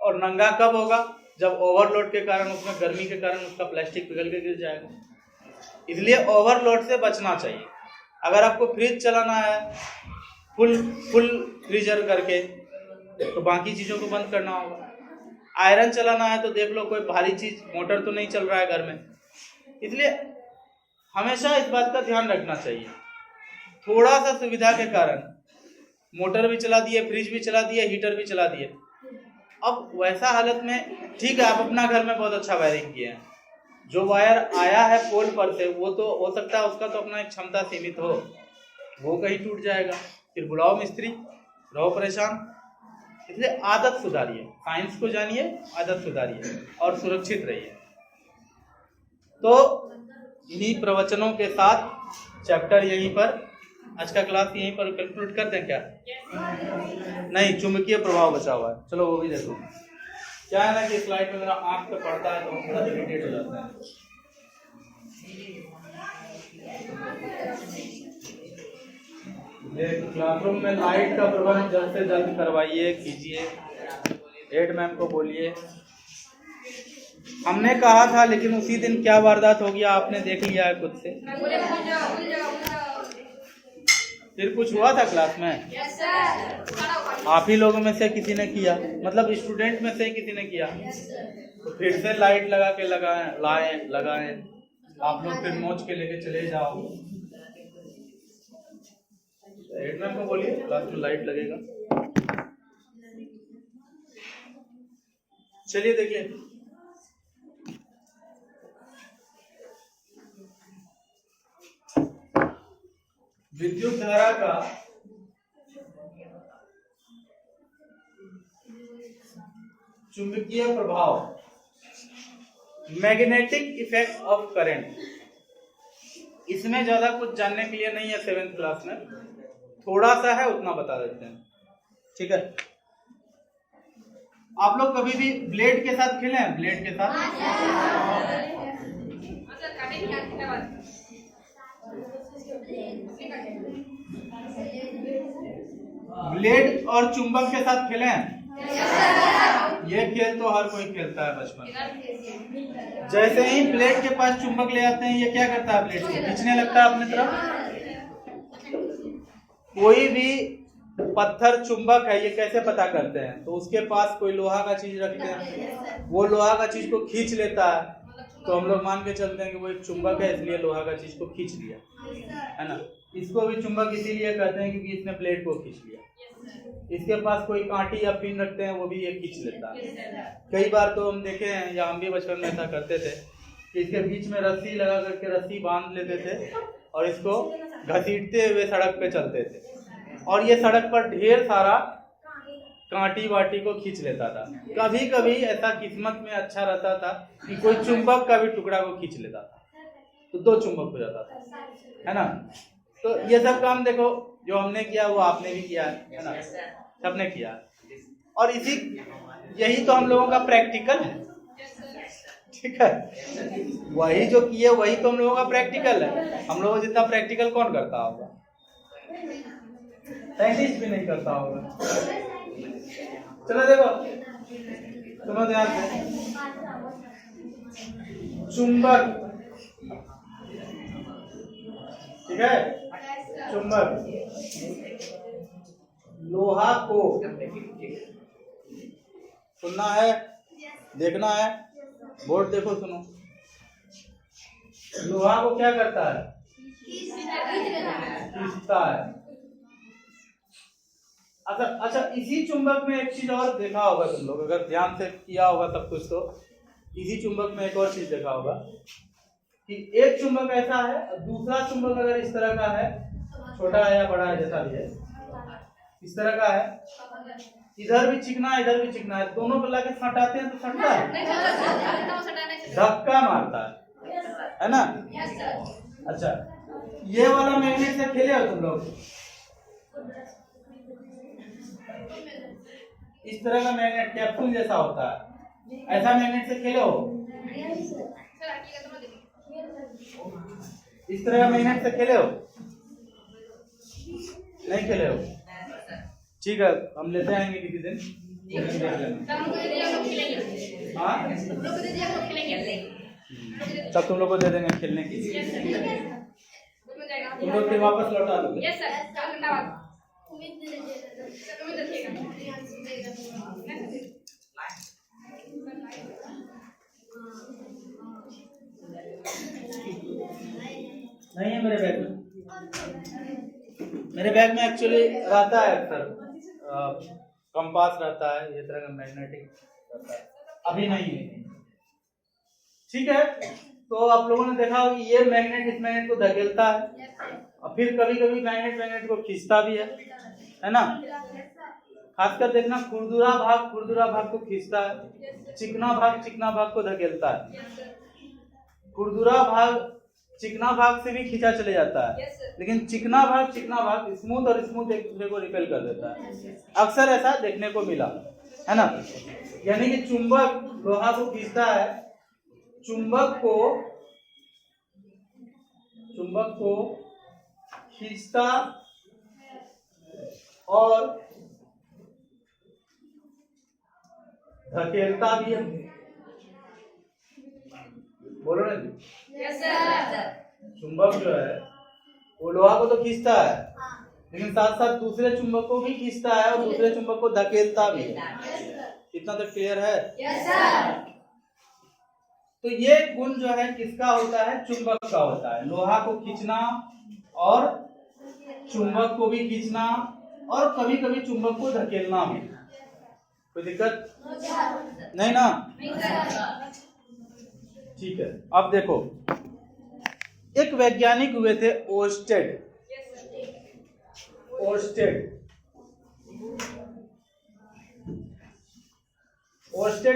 और नंगा कब होगा? जब ओवरलोड के कारण, उसमें गर्मी के कारण उसका प्लास्टिक पिघल के गिर जाएगा। इसलिए ओवरलोड से बचना चाहिए। अगर आपको फ्रिज चलाना है फुल फ्रीजर करके तो बाकी चीजों को बंद करना होगा। आयरन चलाना है तो देख लो कोई भारी चीज, मोटर तो नहीं चल रहा है घर में। इसलिए हमेशा इस बात का ध्यान रखना चाहिए। थोड़ा सा सुविधा के कारण मोटर भी चला दिए, फ्रिज भी चला दिए, हीटर भी चला दिए। अब वैसा हालत में ठीक है, आप अपना घर में बहुत अच्छा वायरिंग किए हैं, जो वायर आया है पोल पर से वो तो हो सकता है उसका तो अपना एक क्षमता सीमित हो, वो कहीं टूट जाएगा, फिर बुलाओ मिस्त्री, रहो परेशान। इसलिए आदत सुधारिए, साइंस को जानिए, आदत सुधारिए और सुरक्षित रहिए। तो इन्हीं प्रवचनों के साथ चैप्टर यहीं पर, आज का क्लास यहीं पर कंक्लूड कर दें क्या? नहीं, चुंबकीय प्रभाव बचा हुआ है, चलो वो भी देखो। क्या है ना कि स्लाइड में मेरा आंख पे पड़ता है तो थोड़ा इरिटेट हो जाता है। क्लासरूम में लाइट का प्रबंध जल्द से जल्द करवाइए, कीजिए। हेड मैम को बोलिए। हमने कहा था लेकिन उसी दिन क्या वारदात हो गया आपने देख लिया है खुद से। फिर कुछ हुआ था क्लास में? Yes sir. आप ही लोगों में से किसी ने किया, मतलब स्टूडेंट में से ही किसी ने किया। तो फिर से लाइट लगा के लगाएं। आप लोग फिर मोच के लेके चले जाओ। हेड मैम को बोलिए क्लास में लाइट लगेगा। चलिए देखिए, विद्युत धारा का चुंबकीय प्रभाव। Magnetic effect of current. इसमें ज्यादा कुछ जानने के लिए नहीं है 7th क्लास में, थोड़ा सा है उतना बता देते हैं, ठीक है। आप लोग कभी भी ब्लेड के साथ खेले हैं? ब्लेड के साथ ब्लेड और चुंबक के साथ खेले हैं? ये खेल तो हर कोई खेलता है बचपन में। जैसे ही ब्लेड के पास चुंबक ले आते हैं, ये क्या करता है? ब्लेड को खींचने लगता है अपनी तरफ। कोई भी पत्थर चुंबक है, ये कैसे पता करते हैं? तो उसके पास कोई लोहा का चीज रखते हैं, वो लोहा का चीज को खींच लेता है, तो हम लोग मान के चलते हैं कि वो एक चुंबक है, इसलिए लोहा का चीज को खींच लिया, है ना। इसको भी चुंबक इसीलिए कहते हैं क्योंकि इसने प्लेट को खींच लिया। इसके पास कोई कांटी या पिन रखते हैं, वो भी ये खींच लेता है। कई बार तो हम देखे हैं, या हम भी बचपन में ऐसा करते थे कि इसके बीच में रस्सी लगा करके रस्सी बांध लेते थे और इसको घसीटते हुए सड़क पे चलते थे, और ये सड़क पर ढेर सारा कांटी वाटी को खींच लेता था। कभी कभी ऐसा किस्मत में अच्छा रहता था कि कोई चुंबक का भी टुकड़ा को खींच लेता था, तो 2 चुंबक हो जाता था, है ना। तो ये सब काम देखो, जो हमने किया वो आपने भी किया है ना, सबने किया। और यही तो हम लोगों का प्रैक्टिकल है, ठीक है। वही जो किए वही तो हम लोगों का प्रैक्टिकल है। हम लोगों जितना प्रैक्टिकल कौन करता होगा? साइंटिस्ट भी नहीं करता होगा। चलो देखो, सुनो ध्यान से। चुंबक, ठीक है, चुंबक लोहा को, सुनना है, देखना है, बोर्ड देखो, सुनो। लोहा को क्या करता है? खींचता है। अच्छा, इसी चुंबक में एक चीज और देखा होगा तुम लोग, अगर ध्यान से किया होगा तब कुछ, तो इसी चुंबक में एक और चीज देखा होगा कि एक चुंबक ऐसा है, दूसरा चुंबक अगर इस तरह का है, छोटा है या बड़ा है जैसा भी है, इस तरह का है, इधर भी चिकना है इधर भी चिकना है, दोनों को लाके सटाते हैं तो सटता है, धक्का मारता है ना। अच्छा, ये वाला मैग्नेट से खेले हो तुम लोग? इस तरह का मैग्नेट कैप्सूल जैसा होता है, ऐसा मैग्नेट से खेले हो? इस तरह का मैग्नेट से खेले हो? नहीं खेले हो? ठीक है, हम लेते आएंगे किसी दिन, हाँ, तब तुम लोग को दे देंगे खेलने के लिए, तुम लोग फिर वापस लौटा दोगे। नहीं है मेरे बैग में, मेरे बैग में एक्चुअली रहता है अक्सर कंपास रहता है, ये तरह का मैग्नेटिक रहता है, अभी नहीं है, ठीक है। तो आप लोगों ने देखा होगा कि ये मैग्नेट इस मैग्नेट को धकेलता है, और फिर कभी कभी मैग्नेट को खींचता भी है ना। खासकर देखना, खुरदुरा भाग को खींचता है, चिकना भाग को धकेलता है। खुरदुरा भाग चिकना भाग से भी खींचा चले जाता है, लेकिन चिकना भाग स्मूथ और स्मूथ एक दूसरे को रिपेल कर देता है। अक्सर ऐसा देखने को मिला है ना। यानी कि चुंबक लोहा को खींचता है, चुंबक को खींचता और धकेलता भी है। बोलो ना जी। Yes sir. चुंबक जो है वो लोहा को तो खींचता है, लेकिन साथ साथ दूसरे चुंबक को भी खींचता है और दूसरे चुंबक को धकेलता भी है। इतना तो क्लियर है? Yes sir. तो ये गुण जो है किसका होता है? चुंबक का होता है। लोहा को खींचना और चुंबक को भी खींचना, और कभी कभी चुंबक को धकेलना भी। कोई दिक्कत नहीं ना? ठीक है, अब देखो, एक वैज्ञानिक हुए थे ओर्स्टेड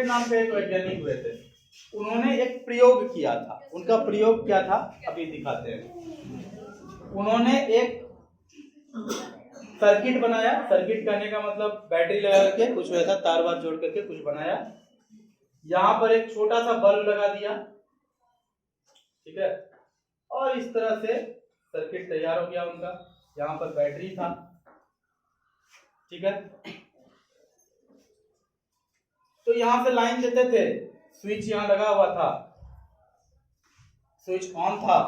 नाम के एक वैज्ञानिक हुए थे। उन्होंने एक प्रयोग किया था। उनका प्रयोग क्या था अभी दिखाते हैं। उन्होंने एक सर्किट बनाया। सर्किट कहने का मतलब बैटरी लगा के कुछ वैसा तार वार जोड़ करके कुछ बनाया। यहाँ पर एक छोटा सा बल्ब लगा दिया, ठीक है, और इस तरह से सर्किट तैयार हो गया उनका। यहाँ पर बैटरी था, ठीक है। तो यहाँ से लाइन देते थे, स्विच यहाँ लगा हुआ था, स्विच ऑन था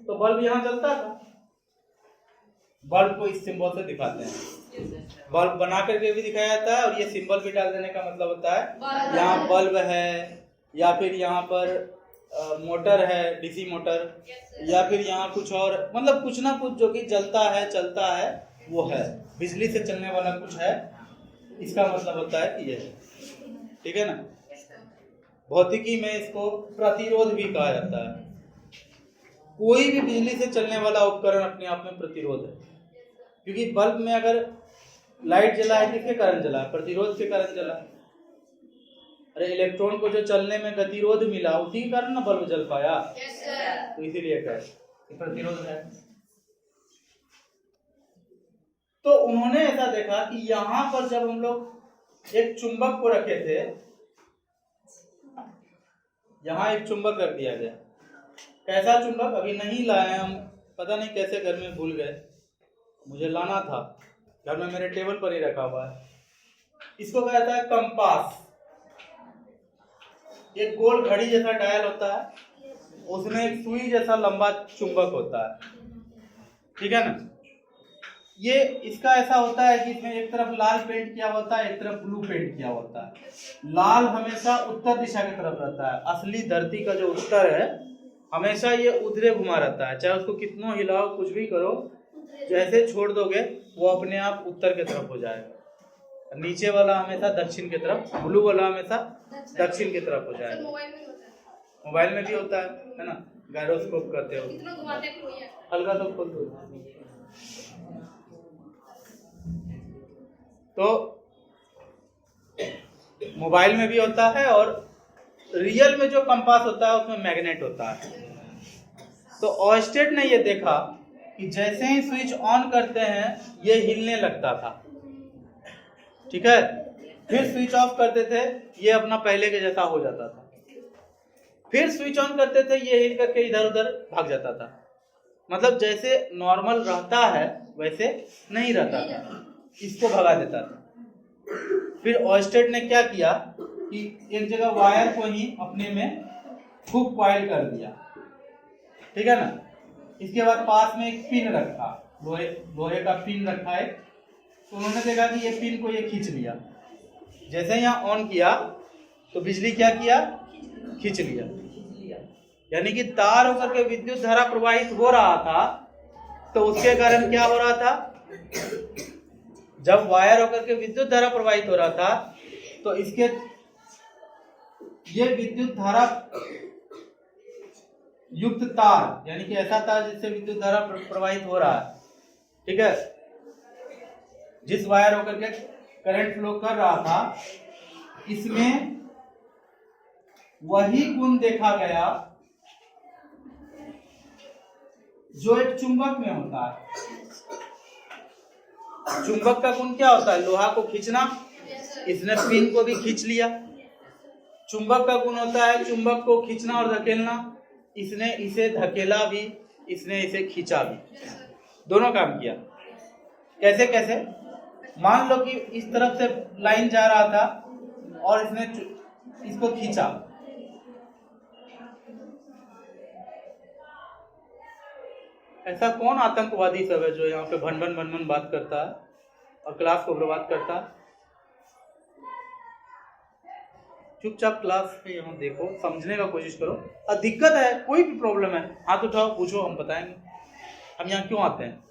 तो बल्ब यहाँ जलता था। बल्ब को इस सिंबल से दिखाते हैं। बल्ब बना करके भी दिखाया जाता है और ये सिंबल भी डाल देने का मतलब होता है यहाँ बल्ब है, या फिर यहाँ पर मोटर है, डीसी मोटर, या फिर यहाँ कुछ और, मतलब कुछ ना कुछ जो कि जलता है चलता है वो है, बिजली से चलने वाला कुछ है, इसका मतलब होता है कि ये है, ठीक है ना। भौतिकी में इसको प्रतिरोध भी कहा जाता है। कोई भी बिजली से चलने वाला उपकरण अपने आप में प्रतिरोध है, क्योंकि बल्ब में अगर लाइट जला है किसके कारण जला है? प्रतिरोध के कारण जला है। अरे इलेक्ट्रॉन को जो चलने में गतिरोध मिला उसी के कारण ना बल्ब जल पाया। तो इसीलिए कहे प्रतिरोध है। तो उन्होंने ऐसा देखा कि यहाँ पर जब हम लोग एक चुंबक को रखे थे, यहाँ एक चुंबक रख दिया गया। कैसा चुंबक अभी नहीं लाए हम, पता नहीं कैसे घर में भूल गए, मुझे लाना था, घर में मेरे टेबल पर ही रखा हुआ है। इसको कहा जाता है कंपास। एक गोल घड़ी जैसा डायल होता है, उसमें एक सुई जैसा लंबा चुंबक होता है, ठीक है ना। ये इसका ऐसा होता है कि इसमें एक तरफ लाल पेंट किया होता है, एक तरफ ब्लू पेंट किया होता है। लाल हमेशा उत्तर दिशा की तरफ रहता है, असली धरती का जो उत्तर है हमेशा ये उधरे घुमा रहता है, चाहे उसको कितना हिलाओ कुछ भी करो, जैसे छोड़ दोगे वो अपने आप उत्तर की तरफ हो जाएगा। नीचे वाला हमेशा दक्षिण की तरफ, ब्लू वाला हमेशा दक्षिण की तरफ हो जाएगा। मोबाइल में भी होता है ना, गायरोस्कोप करते हो, हल्का तो खोल दो। तो मोबाइल में भी होता है और रियल में जो कंपास होता है उसमें मैग्नेट होता है। तो ऑयस्टेड ने ये देखा कि जैसे ही स्विच ऑन करते हैं ये हिलने लगता था, ठीक है, फिर स्विच ऑफ करते थे ये अपना पहले के जैसा हो जाता था, फिर स्विच ऑन करते थे ये हिल करके इधर उधर भाग जाता था। मतलब जैसे नॉर्मल रहता है वैसे नहीं रहता था, इसको भगा देता था। फिर ऑयस्टेड ने क्या किया कि एक जगह वायर को ही अपने में खूब कॉइल कर दिया, ठीक है ना। इसके बाद पास में एक पिन रखा, लोहे का पिन रखा है। तो उन्होंने देखा कि ये पिन को ये खींच लिया, जैसे यहाँ ऑन किया तो बिजली क्या किया, खींच लिया। यानी कि तार होकर के विद्युत धारा प्रवाहित हो रहा था, तो उसके कारण क्या हो रहा था, जब वायर होकर के विद्युत धारा प्रवाहित हो रहा था तो इसके ये विद्युत धारा युक्त तार, यानी कि ऐसा तार जिससे विद्युत धारा प्रवाहित हो रहा है, ठीक है, जिस वायर होकर के करंट फ्लो कर रहा था, इसमें वही गुण देखा गया जो एक चुंबक में होता है। चुंबक का गुण क्या होता है, लोहा को खींचना, इसने पिन को भी खींच लिया। चुंबक का गुण होता है चुंबक को खींचना और धकेलना, इसने इसे धकेला भी, इसने इसे खींचा भी, दोनों काम किया। कैसे कैसे, मान लो कि इस तरफ से लाइन जा रहा था और इसने इसको खींचा, ऐसा कौन आतंकवादी सब है जो यहाँ पे भन भन बात करता है और क्लास को बर्बाद करता है। चुपचाप क्लास में यहाँ देखो, समझने का कोशिश करो, और दिक्कत है कोई भी प्रॉब्लम है हाथ उठाओ, पूछो, हम बताएंगे हम यहाँ क्यों आते हैं।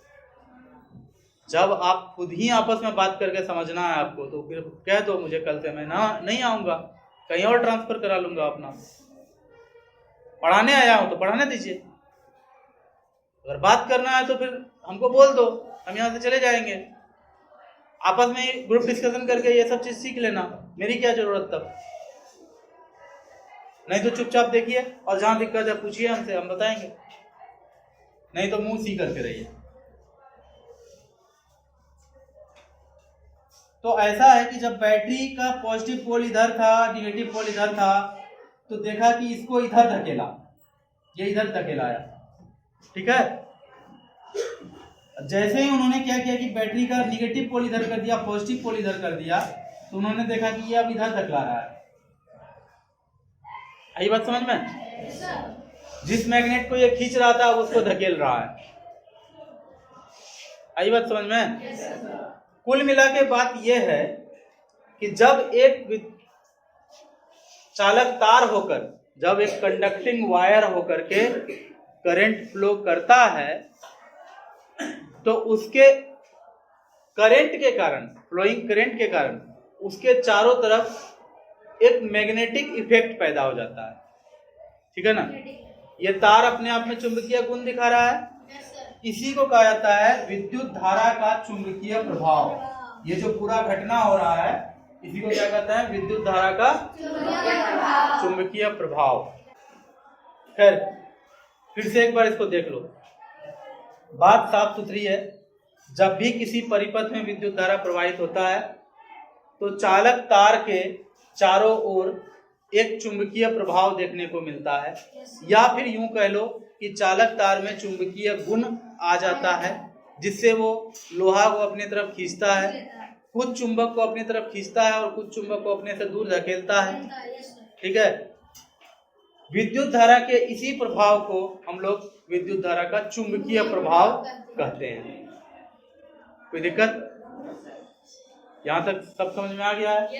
जब आप खुद ही आपस में बात करके समझना है आपको, तो फिर कह दो मुझे कल से मैं नहीं आऊंगा, कहीं और ट्रांसफर करा लूंगा अपना। पढ़ाने आया हूं तो पढ़ाने दीजिए, अगर बात करना है तो फिर हमको बोल दो, हम यहाँ से चले जाएंगे। आपस में ग्रुप डिस्कशन करके ये सब चीज सीख लेना, मेरी क्या जरूरत तब। नहीं तो चुपचाप देखिए और जहां दिक्कत है पूछिए हमसे, हम बताएंगे, नहीं तो मुंह सी करके रहिए। तो ऐसा है कि जब बैटरी का पॉजिटिव पोल इधर था, निगेटिव पोल इधर था, तो देखा कि इसको इधर धकेला, ये इधर धकेलाया, ठीक है। जैसे ही उन्होंने क्या किया कि बैटरी का निगेटिव पोल इधर कर दिया, पॉजिटिव पोल इधर कर दिया, तो उन्होंने देखा कि ये अब इधर धकेला रहा है। आई बात समझ में? जिस मैग्नेट को ये खींच रहा था वो उसको धकेल रहा है। आई बात समझ में? कुल मिला के बात यह है कि जब एक चालक तार होकर, जब एक कंडक्टिंग वायर होकर के करंट फ्लो करता है, तो उसके करंट के कारण, फ्लोइंग करंट के कारण उसके चारों तरफ एक मैग्नेटिक इफेक्ट पैदा हो जाता है, ठीक है ना। ये तार अपने आप में चुंबकीय गुण दिखा रहा है, इसी को कहा जाता है विद्युत धारा का चुंबकीय प्रभाव। ये जो पूरा घटना हो रहा है इसी को क्या कहते हैं? विद्युत धारा का चुंबकीय प्रभाव। खैर फिर से एक बार इसको देख लो, बात साफ सुथरी है। जब भी किसी परिपथ में विद्युत धारा प्रवाहित होता है तो चालक तार के चारों ओर एक चुंबकीय प्रभाव देखने को मिलता है, या फिर यूं कह लो कि चालक तार में चुंबकीय गुण आ जाता है, जिससे वो लोहा को अपनी तरफ खींचता है, कुछ चुंबक को अपनी तरफ खींचता है और कुछ चुंबक को अपने से दूर धकेलता है, ठीक है। विद्युत धारा के इसी प्रभाव को हम लोग विद्युत धारा का चुंबकीय प्रभाव कहते हैं। कोई दिक्कत? यहाँ तक सब समझ में आ गया है?